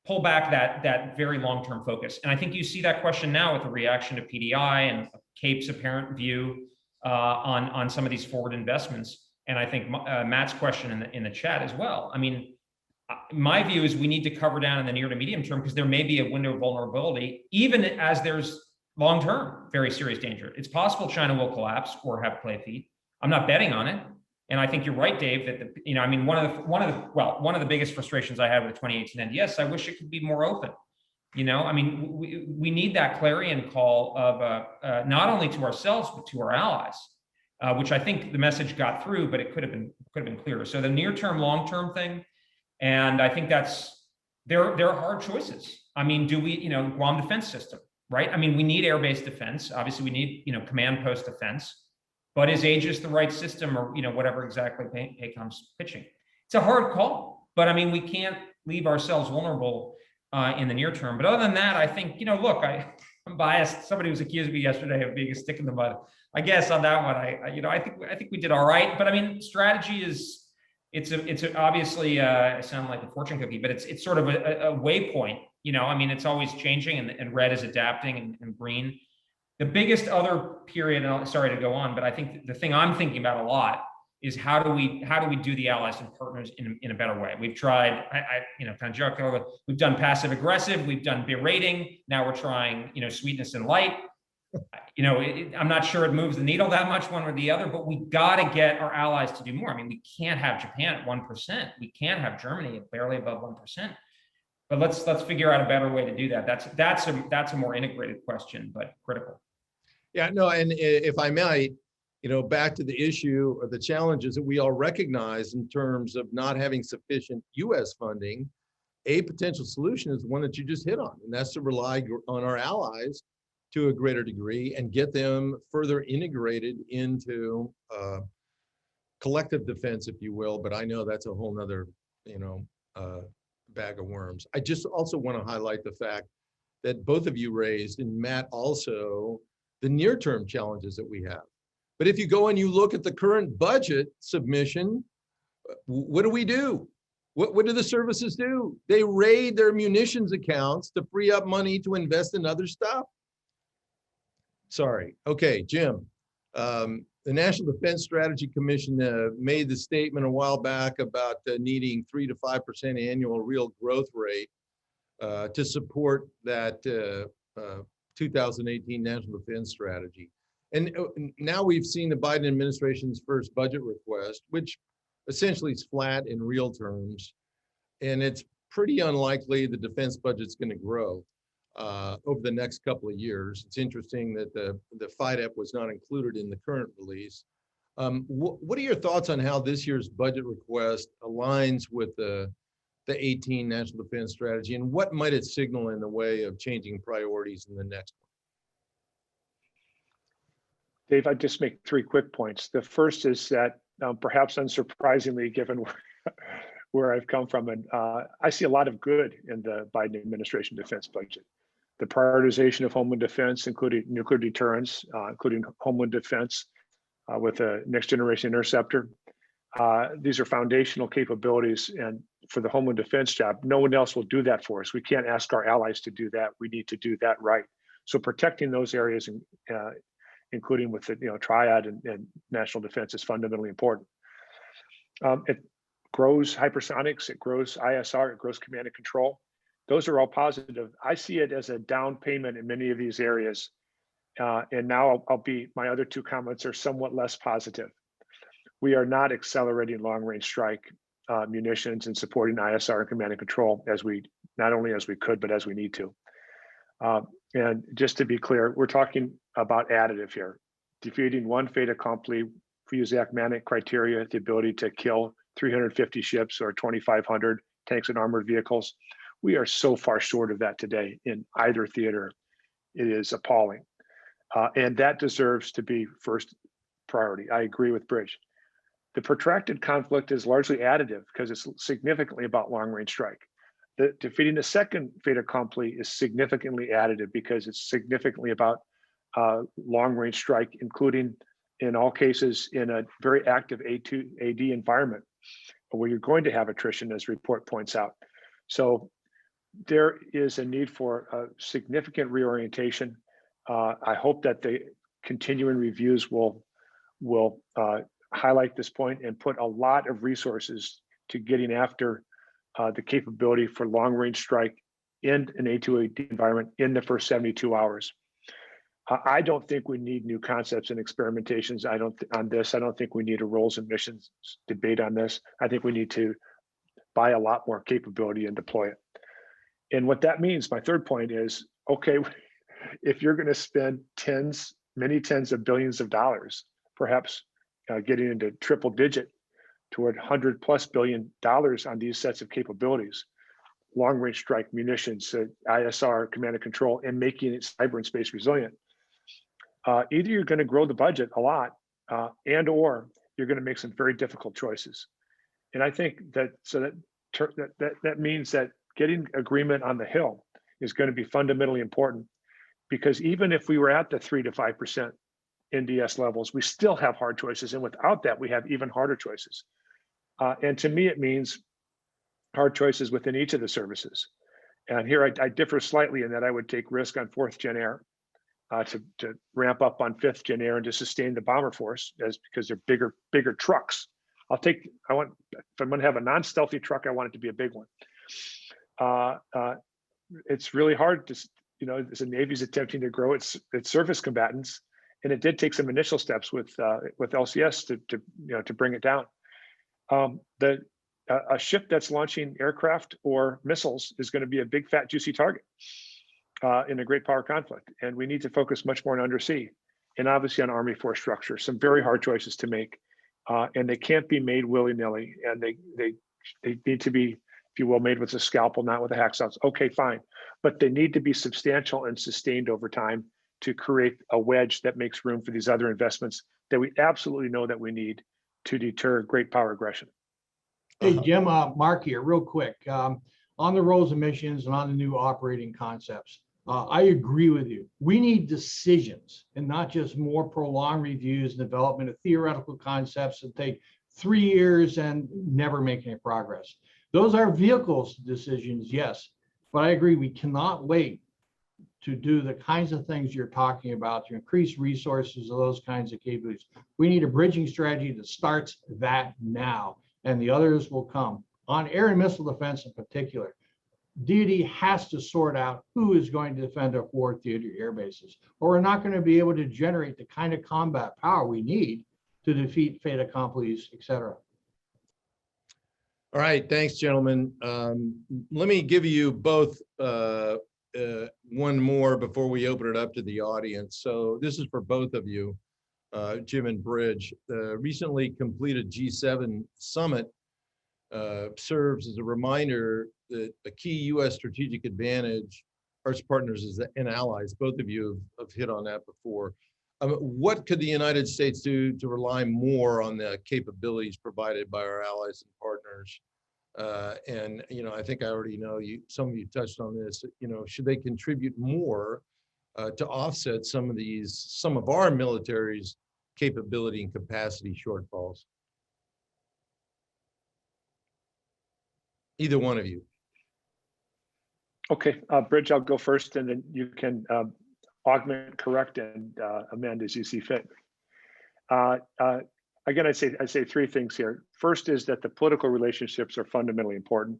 pull back that very long-term focus. And I think you see that question now with the reaction to PDI and CAPE's apparent view on some of these forward investments. And I think Matt's question in the chat as well. I mean, my view is we need to cover down in the near to medium term because there may be a window of vulnerability, even as there's long-term very serious danger. It's possible China will collapse or have play feet. I'm not betting on it. And I think you're right, Dave, that one of the biggest frustrations I had with the 2018 NDS, I wish it could be more open. I mean, we need that clarion call of not only to ourselves but to our allies, which I think the message got through, but it could have been clearer. So the near-term, long-term thing, and I think there are hard choices. I mean, do we, Guam defense system, right? I mean, we need air-based defense. Obviously, we need, command post defense. But is Aegis the right system, or whatever exactly PACOM's pitching? It's a hard call, but I mean, we can't leave ourselves vulnerable in the near term. But other than that, I think look, I'm biased. Somebody was accusing me yesterday of being a stick in the mud. I guess on that one, I think we did all right. But I mean, strategy is it's obviously I sound like a fortune cookie, but it's sort of a waypoint. I mean, it's always changing, and red is adapting, and green. The biggest other period, and sorry to go on, but I think the thing I'm thinking about a lot is how do we do the allies and partners in a better way? We've tried, kind of joking, we've done passive aggressive, we've done berating. Now we're trying, sweetness and light. I'm not sure it moves the needle that much one or the other, but we got to get our allies to do more. I mean, we can't have Japan at 1%. We can't have Germany at barely above 1%. But let's figure out a better way to do that. That's a more integrated question, but critical. Yeah, no, and if I might, back to the issue or the challenges that we all recognize in terms of not having sufficient U.S. funding, a potential solution is the one that you just hit on, and that's to rely on our allies to a greater degree and get them further integrated into collective defense, if you will. But I know that's a whole nother, bag of worms. I just also want to highlight the fact that both of you raised, and Matt also, the near-term challenges that we have. But if you go and you look at the current budget submission, what do? What do the services do? They raid their munitions accounts to free up money to invest in other stuff. Sorry. Okay, Jim. The National Defense Strategy Commission made the statement a while back about needing 3 to 5% annual real growth rate to support that 2018 National Defense Strategy. And now we've seen the Biden administration's first budget request, which essentially is flat in real terms. And it's pretty unlikely the defense budget's going to grow over the next couple of years. It's interesting that the FYDP was not included in the current release. What are your thoughts on how this year's budget request aligns with the the 18 National Defense Strategy, and what might it signal in the way of changing priorities in the next one? Dave, I'd just make 3 quick points. The first is that perhaps unsurprisingly, given where I've come from, and I see a lot of good in the Biden administration defense budget. The prioritization of homeland defense, including nuclear deterrence, including homeland defense with a next generation interceptor. These are foundational capabilities, and for the homeland defense job, no one else will do that for us. We can't ask our allies to do that. We need to do that right. So protecting those areas, including with the triad and national defense, is fundamentally important. It grows hypersonics, it grows ISR, it grows command and control. Those are all positive. I see it as a down payment in many of these areas. And now my other 2 comments are somewhat less positive. We are not accelerating long range strike munitions and supporting ISR and command and control not only as we could, but as we need to. And just to be clear, we're talking about additive here. Defeating one fait accompli, if we use the Akmanic criteria, the ability to kill 350 ships or 2,500 tanks and armored vehicles. We are so far short of that today in either theater. It is appalling. And that deserves to be first priority. I agree with Bridge. The protracted conflict is largely additive because it's significantly about long range strike. Defeating the second fait accompli is significantly additive because it's significantly about long range strike, including in all cases in a very active AD environment where you're going to have attrition, as report points out. So there is a need for a significant reorientation. I hope that the continuing reviews will highlight this point and put a lot of resources to getting after the capability for long range strike in an A2AD environment in the first 72 hours. I don't think we need new concepts and experimentations. I don't think we need a roles and missions debate on this. I think we need to buy a lot more capability and deploy it. And what that means, my third point is, okay, if you're going to spend many tens of billions of dollars, perhaps getting into triple digit toward $100+ billion on these sets of capabilities, long range strike munitions, ISR, command and control, and making it cyber and space resilient. Either you're going to grow the budget a lot and or you're going to make some very difficult choices. And I think that means that getting agreement on the Hill is going to be fundamentally important, because even if we were at the 3 to 5% NDS levels, we still have hard choices. And without that, we have even harder choices. And to me, it means hard choices within each of the services. And here I differ slightly in that I would take risk on 4th Gen Air to ramp up on 5th Gen Air and to sustain the bomber force, because they're bigger trucks. If I'm going to have a non-stealthy truck, I want it to be a big one. It's really hard to, as the Navy's attempting to grow its surface combatants, and it did take some initial steps with LCS to bring it down. A ship that's launching aircraft or missiles is going to be a big, fat, juicy target in a great power conflict, and we need to focus much more on undersea and obviously on Army force structure. Some very hard choices to make, and they can't be made willy-nilly, and they need to be, if you will, made with a scalpel, not with a hacksaw. Okay, fine, but they need to be substantial and sustained over time to create a wedge that makes room for these other investments that we absolutely know that we need to deter great power aggression. Hey, Jim, Mark here, real quick. On the roles and missions and on the new operating concepts, I agree with you. We need decisions and not just more prolonged reviews and development of theoretical concepts that take 3 years and never make any progress. Those are vehicles decisions, yes, but I agree we cannot wait to do the kinds of things you're talking about to increase resources of those kinds of capabilities. We need a bridging strategy that starts that now, and the others will come. On air and missile defense in particular, DoD has to sort out who is going to defend our 4 theater air bases, or we're not going to be able to generate the kind of combat power we need to defeat fait accomplis, et cetera. All right, thanks, gentlemen. Let me give you both one more before we open it up to the audience. So this is for both of you, Jim and Bridge. The recently completed G7 summit serves as a reminder that a key U.S. strategic advantage, our partners and allies, both of you have hit on that before. What could the United States do to rely more on the capabilities provided by our allies and partners? And I think I already know some of you touched on this. Should they contribute more to offset some of our military's capability and capacity shortfalls? Either one of you. Okay, Bridge, I'll go first, and then you can augment, correct, and amend as you see fit. Again, I say three things here. First is that the political relationships are fundamentally important.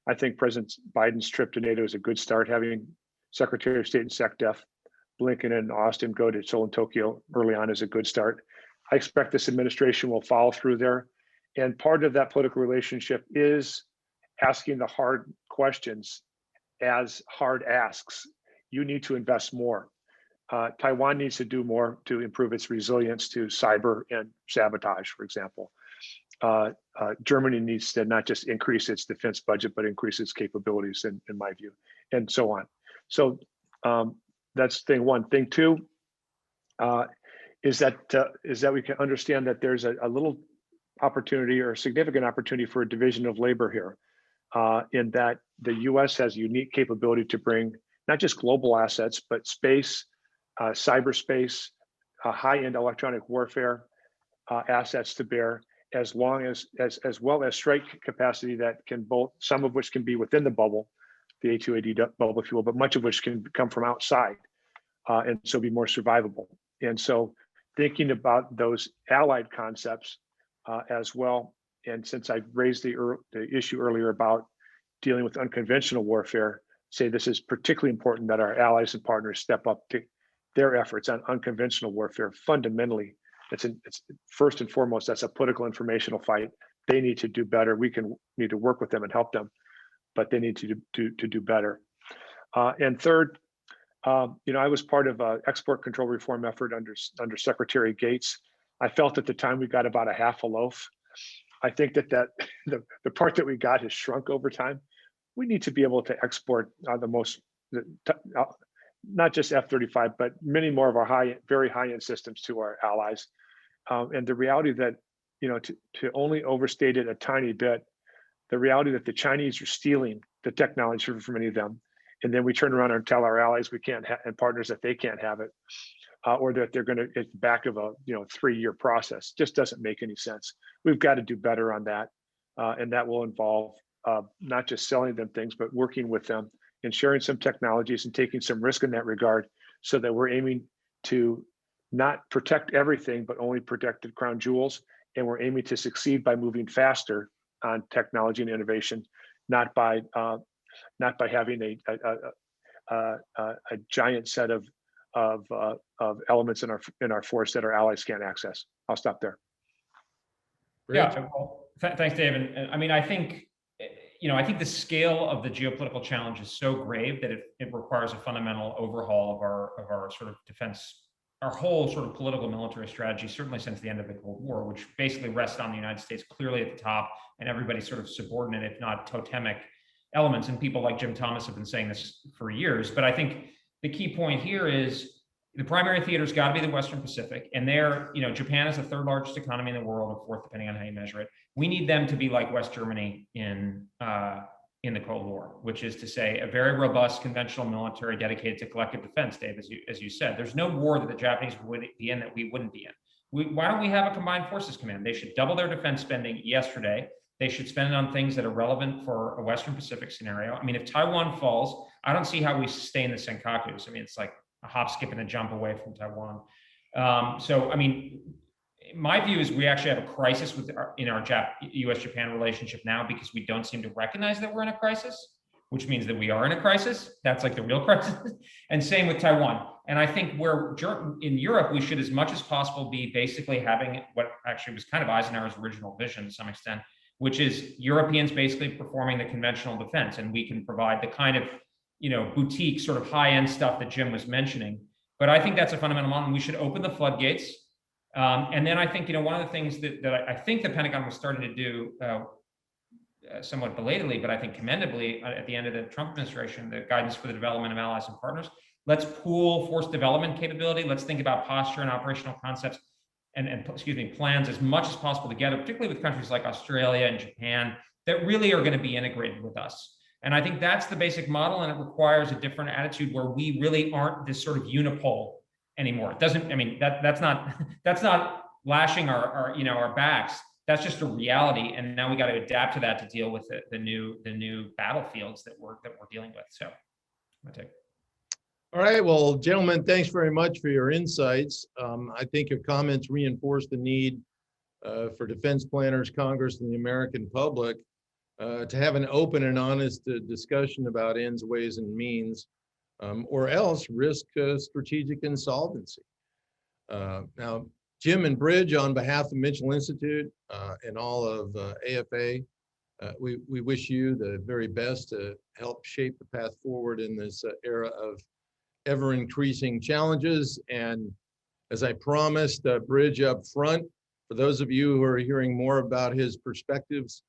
I think President Biden's trip to NATO is a good start. Having Secretary of State and SecDef, Blinken and Austin go to Seoul and Tokyo early on is a good start. I expect this administration will follow through there. And part of that political relationship is asking the hard questions as hard asks. You need to invest more. Taiwan needs to do more to improve its resilience to cyber and sabotage, for example. Germany needs to not just increase its defense budget, but increase its capabilities, in my view, and so on. So that's thing one. Thing two is that we can understand that there's a little opportunity or a significant opportunity for a division of labor here, in that the U.S. has unique capability to bring not just global assets, but space, cyberspace, high-end electronic warfare assets to bear, as well as strike capacity that can both, some of which can be within the bubble, the A2AD bubble, if you will, but much of which can come from outside, and so be more survivable. And so thinking about those allied concepts as well, and since I raised the issue earlier about dealing with unconventional warfare, say this is particularly important that our allies and partners step up to their efforts on unconventional warfare. Fundamentally, it's first and foremost, that's a political informational fight. They need to do better. We need to work with them and help them, but they need to do better. And third, I was part of an export control reform effort under Secretary Gates. I felt at the time we got about a half a loaf. I think that the part that we got has shrunk over time. We need to be able to export not just F-35, but many more of our very high-end systems to our allies. And the reality that, to only overstate it a tiny bit, the reality that the Chinese are stealing the technology from many of them, and then we turn around and tell our allies we can't and partners that they can't have it, or that they're going to, it's back of a 3-year process, just doesn't make any sense. We've got to do better on that, and that will involve not just selling them things, but working with them and sharing some technologies and taking some risk in that regard, so that we're aiming to not protect everything, but only protect the crown jewels. And we're aiming to succeed by moving faster on technology and innovation, not by having a giant set of elements in our force that our allies can't access. I'll stop there. Yeah, well, thanks, Dave. And I mean, I think the scale of the geopolitical challenge is so grave that it requires a fundamental overhaul of our sort of defense, our whole sort of political military strategy, certainly since the end of the Cold War, which basically rests on the United States clearly at the top, and everybody's sort of subordinate, if not totemic elements. And people like Jim Thomas have been saying this for years. But I think the key point here is the primary theater's got to be the Western Pacific. And there, Japan is the third largest economy in the world, or fourth, depending on how you measure it. We need them to be like West Germany in the Cold War, which is to say a very robust conventional military dedicated to collective defense, Dave, as you said. There's no war that the Japanese would be in that we wouldn't be in. Why don't we have a combined forces command? They should double their defense spending yesterday. They should spend it on things that are relevant for a Western Pacific scenario. I mean, if Taiwan falls, I don't see how we sustain the Senkakus. I mean, it's like a hop, skip, and a jump away from Taiwan. So, I mean, my view is we actually have a crisis in our U.S.-Japan relationship now, because we don't seem to recognize that we're in a crisis, which means that we are in a crisis. That's like the real crisis. And same with Taiwan. And I think in Europe, we should, as much as possible, be basically having what actually was kind of Eisenhower's original vision to some extent, which is Europeans basically performing the conventional defense. And we can provide the kind of, boutique sort of high-end stuff that Jim was mentioning. But I think that's a fundamental model, and we should open the floodgates. And then I think, one of the things that I think the Pentagon was starting to do somewhat belatedly, but I think commendably at the end of the Trump administration, the guidance for the development of allies and partners. Let's pool force development capability. Let's think about posture and operational concepts and plans as much as possible together, particularly with countries like Australia and Japan that really are going to be integrated with us. And I think that's the basic model, and it requires a different attitude where we really aren't this sort of unipole anymore. It doesn't, I mean, that's not lashing our backs. That's just a reality, and now we got to adapt to that to deal with the new battlefields that we're dealing with. So, my take. All right, well, gentlemen, thanks very much for your insights. I think your comments reinforce the need for defense planners, Congress, and the American public to have an open and honest discussion about ends, ways, and means, or else risk strategic insolvency. Now, Jim and Bridge, on behalf of Mitchell Institute and all of AFA, we wish you the very best to help shape the path forward in this era of ever-increasing challenges. And as I promised Bridge up front, for those of you who are hearing more about his perspectives,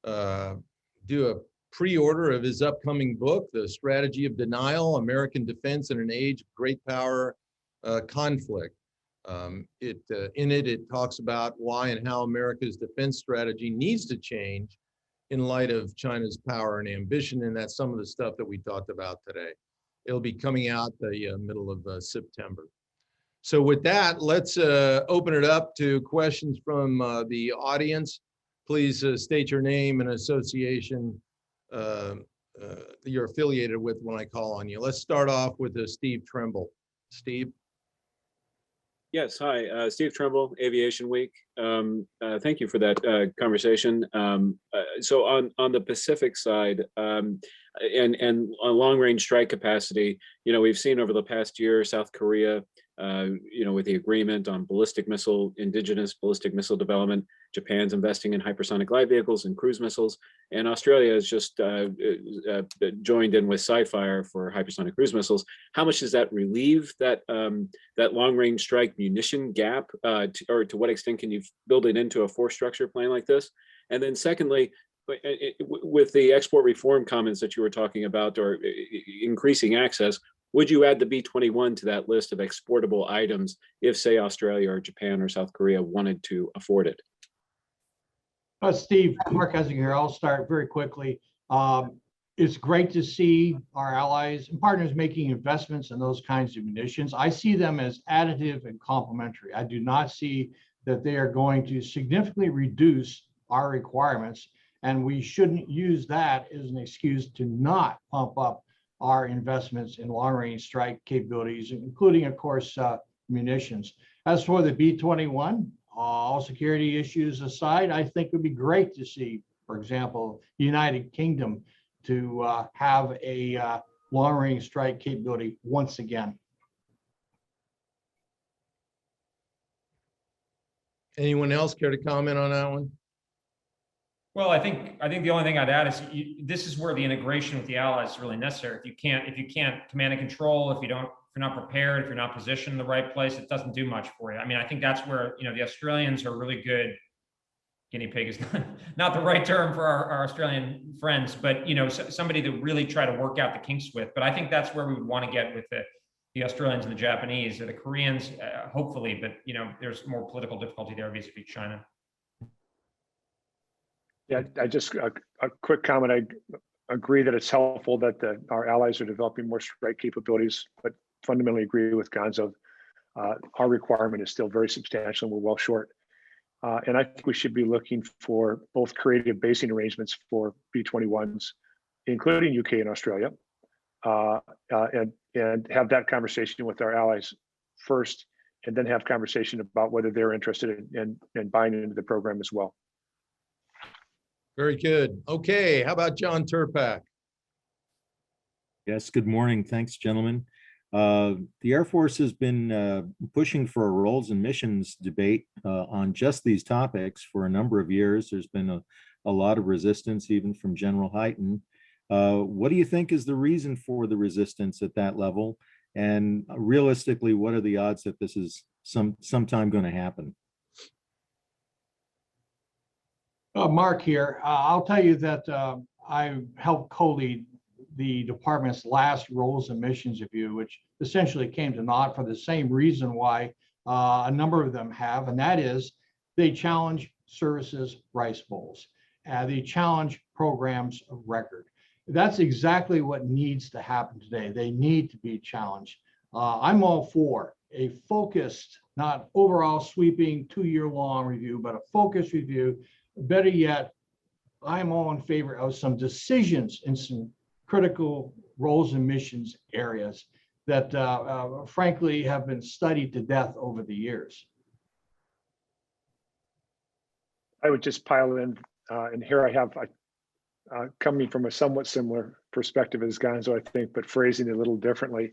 do a pre-order of his upcoming book, The Strategy of Denial, American Defense in an Age of Great Power Conflict. In it talks about why and how America's defense strategy needs to change in light of China's power and ambition, and that's some of the stuff that we talked about today. It'll be coming out the middle of September. So with that, let's open it up to questions from the audience. Please state your name and association you're affiliated with when I call on you. Let's start off with Steve Trimble. Steve? Yes, hi, Steve Trimble, Aviation Week. Thank you for that conversation. So on the Pacific side, and on long-range strike capacity, we've seen over the past year, South Korea, with the agreement on indigenous ballistic missile development, Japan's investing in hypersonic light vehicles and cruise missiles, and Australia has just joined in with Sci-Fire for hypersonic cruise missiles. How much does that relieve that long-range strike munition gap, or to what extent can you build it into a force structure plan like this? And then secondly, with the export reform comments that you were talking about, or increasing access, would you add the B-21 to that list of exportable items if, say, Australia or Japan or South Korea wanted to afford it? Steve, Mark Gunzinger here. I'll start very quickly. It's great to see our allies and partners making investments in those kinds of munitions. I see them as additive and complementary. I do not see that they are going to significantly reduce our requirements, and we shouldn't use that as an excuse to not pump up our investments in long-range strike capabilities, including, of course, munitions. As for the B-21, all security issues aside, I think it would be great to see, for example, the United Kingdom to have a long-range strike capability once again. Anyone else care to comment on that one? Well, I think the only thing I'd add is this is where the integration with the allies is really necessary. If you can't command and control, if you're not prepared, if you're not positioned in the right place, it doesn't do much for you. I mean, I think that's where the Australians are really good. Guinea pig is not the right term for our Australian friends, but somebody to really try to work out the kinks with. But I think that's where we would want to get with the Australians and the Japanese, or the Koreans, hopefully. But there's more political difficulty there vis-a-vis China. Yeah, I just a quick comment. I agree that it's helpful that our allies are developing more strike capabilities, but fundamentally agree with Gonzo. Our requirement is still very substantial, and we're well short. And I think we should be looking for both creative basing arrangements for B-21s, including UK and Australia, and have that conversation with our allies first, and then have conversation about whether they're interested in buying into the program as well. Very good. Okay, how about John Turpak? Yes, good morning. Thanks, gentlemen. The Air Force has been pushing for a roles and missions debate on just these topics for a number of years. There's been a lot of resistance, even from General Hyten. What do you think is the reason for the resistance at that level? And realistically, what are the odds that this is sometime going to happen? Mark here. I'll tell you that I helped co-lead the department's last roles and missions review, which essentially came to naught for the same reason why a number of them have, and that is they challenge services rice bowls. They challenge programs of record. That's exactly what needs to happen today. They need to be challenged. I'm all for a focused, not overall sweeping 2-year-long review, but a focused review. Better yet, I'm all in favor of some decisions in some critical roles and missions areas that frankly have been studied to death over the years. I would just pile in, and here I have coming from a somewhat similar perspective as Gonzo, I think, but phrasing it a little differently.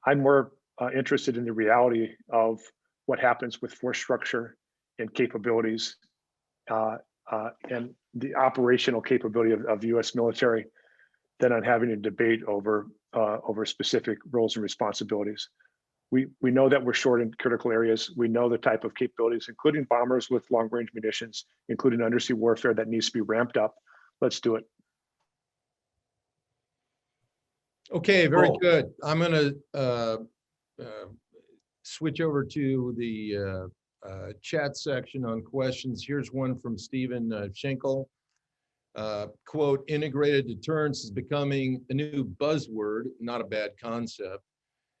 I'm more interested in the reality of what happens with force structure and capabilities and the operational capability of U.S. military than on having a debate over specific roles and responsibilities. We know that we're short in critical areas. We know the type of capabilities, including bombers with long-range munitions, including undersea warfare that needs to be ramped up. Let's do it. Okay, very good. I'm going to switch over to the chat section on questions. Here's one from Stephen Schenkel. Quote, integrated deterrence is becoming a new buzzword, not a bad concept.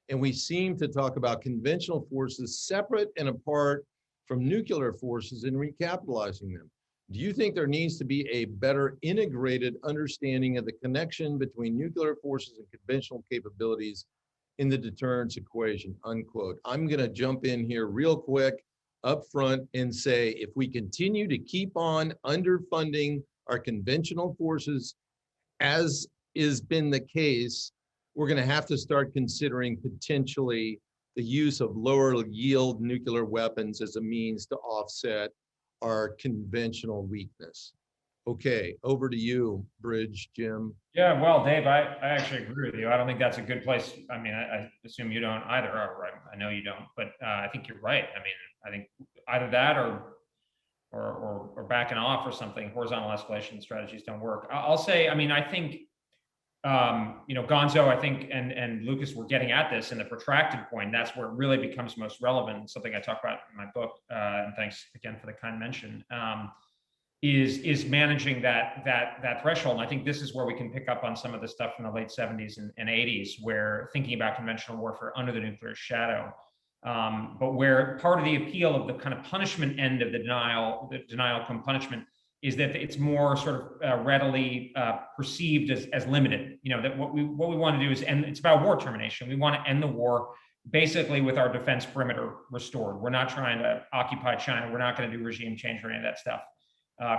And we seem to talk about conventional forces separate and apart from nuclear forces and recapitalizing them. Do you think there needs to be a better integrated understanding of the connection between nuclear forces and conventional capabilities in the deterrence equation, unquote? I'm going to jump in here real quick up front and say, if we continue to keep on underfunding our conventional forces, as has been the case, we're going to have to start considering potentially the use of lower yield nuclear weapons as a means to offset our conventional weakness. Okay, over to you, Bridge, Jim. Yeah, well, Dave, I actually agree with you. I don't think that's a good place. I mean, I assume you don't either, or I know you don't, but I think you're right. I mean, I think either that or backing off or something. Horizontal escalation strategies don't work. I'll say, I mean, I think, Gonzo, I think, and Lukas were getting at this in the protracted point. That's where it really becomes most relevant. Something I talk about in my book, and thanks again for the kind mention, is managing that threshold. And I think this is where we can pick up on some of the stuff from the late 70s and 80s, where thinking about conventional warfare under the nuclear shadow, but where part of the appeal of the kind of punishment end of the denial come punishment, is that it's more sort of readily perceived as limited. That what we want to do is, and it's about war termination. We want to end the war basically with our defense perimeter restored. We're not trying to occupy China. We're not going to do regime change or any of that stuff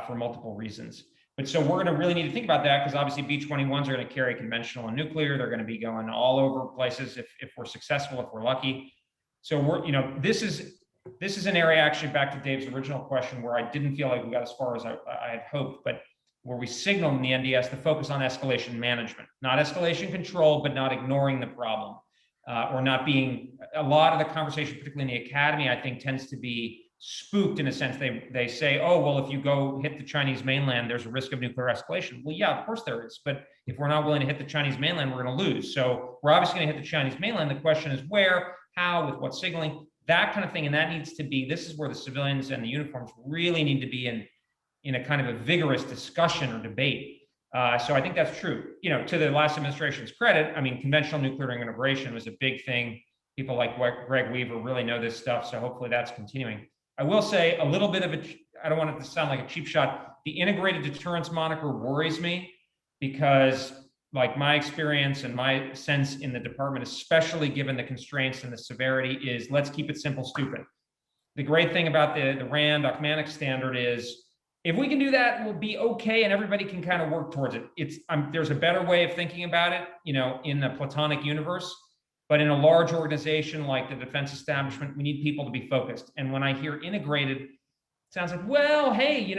for multiple reasons. But so we're going to really need to think about that, because obviously B-21s are going to carry conventional and nuclear. They're going to be going all over places if we're successful, if we're lucky. So this is an area, actually, back to Dave's original question, where I didn't feel like we got as far as I had hoped, but where we signaled in the NDS to focus on escalation management, not escalation control, but not ignoring the problem, or not being, a lot of the conversation, particularly in the academy, I think tends to be spooked in a sense. They say, oh, well, if you go hit the Chinese mainland, there's a risk of nuclear escalation. Well, yeah, of course there is. But if we're not willing to hit the Chinese mainland, we're going to lose. So we're obviously going to hit the Chinese mainland. The question is where, how, with what signaling, that kind of thing. And that needs to be, this is where the civilians and the uniforms really need to be in a kind of a vigorous discussion or debate. So I think that's true. To the last administration's credit, I mean, conventional nuclear integration was a big thing. People like Greg Weaver really know this stuff. So hopefully that's continuing. I will say a little bit of I don't want it to sound like a cheap shot. The integrated deterrence moniker worries me, because like my experience and my sense in the department, especially given the constraints and the severity, is let's keep it simple, stupid. The great thing about the RAND Ochmanic standard is, if we can do that, we'll be okay, and everybody can kind of work towards it. There's a better way of thinking about it, in the platonic universe, but in a large organization like the defense establishment, we need people to be focused. And when I hear integrated, it sounds like, well, hey,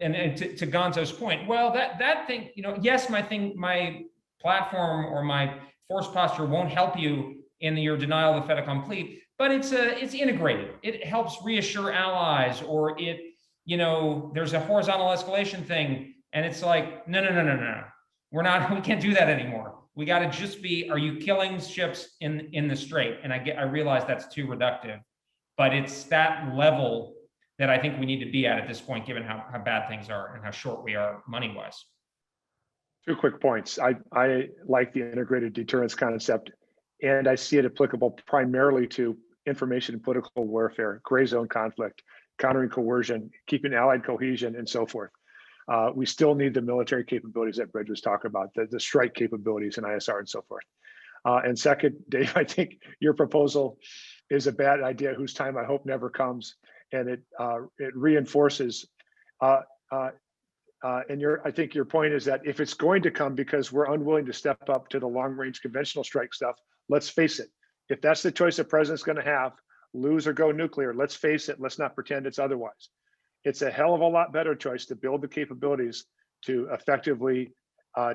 and to Gonzo's point, well, that thing, yes, my platform or my force posture won't help you in your denial of fait accompli, but it's integrated. It helps reassure allies, or it there's a horizontal escalation thing. And it's like, no. We can't do that anymore. We got to just be, are you killing ships in the strait? And I realize that's too reductive, but it's that level that I think we need to be at this point, given how bad things are and how short we are money-wise. 2 quick points. I like the integrated deterrence concept, and I see it applicable primarily to information and political warfare, gray zone conflict, countering coercion, keeping allied cohesion, and so forth. We still need the military capabilities that Bridge was talking about, the strike capabilities in ISR and so forth. And second, Dave, I think your proposal is a bad idea whose time I hope never comes, and it reinforces. I think your point is that if it's going to come because we're unwilling to step up to the long-range conventional strike stuff, let's face it. If that's the choice the president's going to have, lose or go nuclear, let's face it. Let's not pretend it's otherwise. It's a hell of a lot better choice to build the capabilities to effectively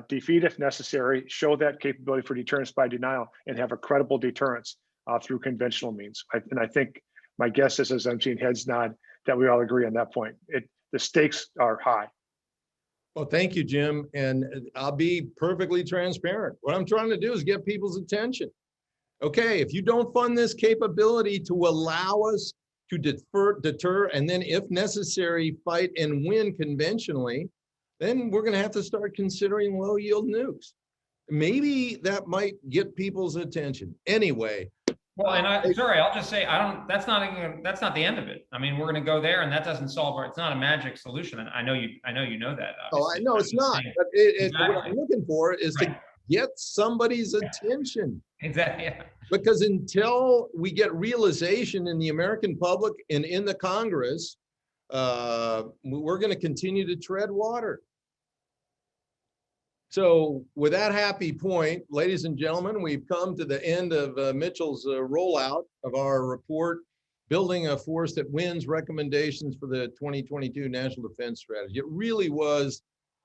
defeat if necessary, show that capability for deterrence by denial, and have a credible deterrence through conventional means. And I think my guess is, as I'm seeing heads nod, that we all agree on that point. The stakes are high. Well, thank you, Jim. And I'll be perfectly transparent. What I'm trying to do is get people's attention. Okay, if you don't fund this capability to allow us to deter, and then if necessary, fight and win conventionally, then we're going to have to start considering low yield nukes. Maybe that might get people's attention. Anyway. Well, and I'll just say, that's not the end of it. I mean, we're going to go there, and that doesn't solve it's not a magic solution. And I know you know that. Oh, I know it's not, but exactly. What I'm looking for is to get somebody's attention. Exactly. Yeah. Because until we get realization in the American public and in the Congress, we're going to continue to tread water. So with that happy point, ladies and gentlemen, we've come to the end of Mitchell's rollout of our report, Building a Force That Wins, Recommendations for the 2022 National Defense Strategy. It really was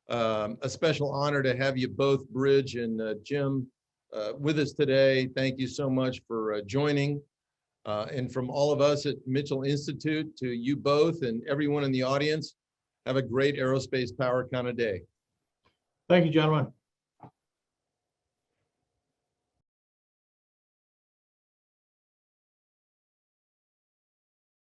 a special honor to have you both, Bridge and Jim, with us today. Thank you so much for joining. And from all of us at Mitchell Institute to you both and everyone in the audience, have a great aerospace power kind of day. Thank you, gentlemen.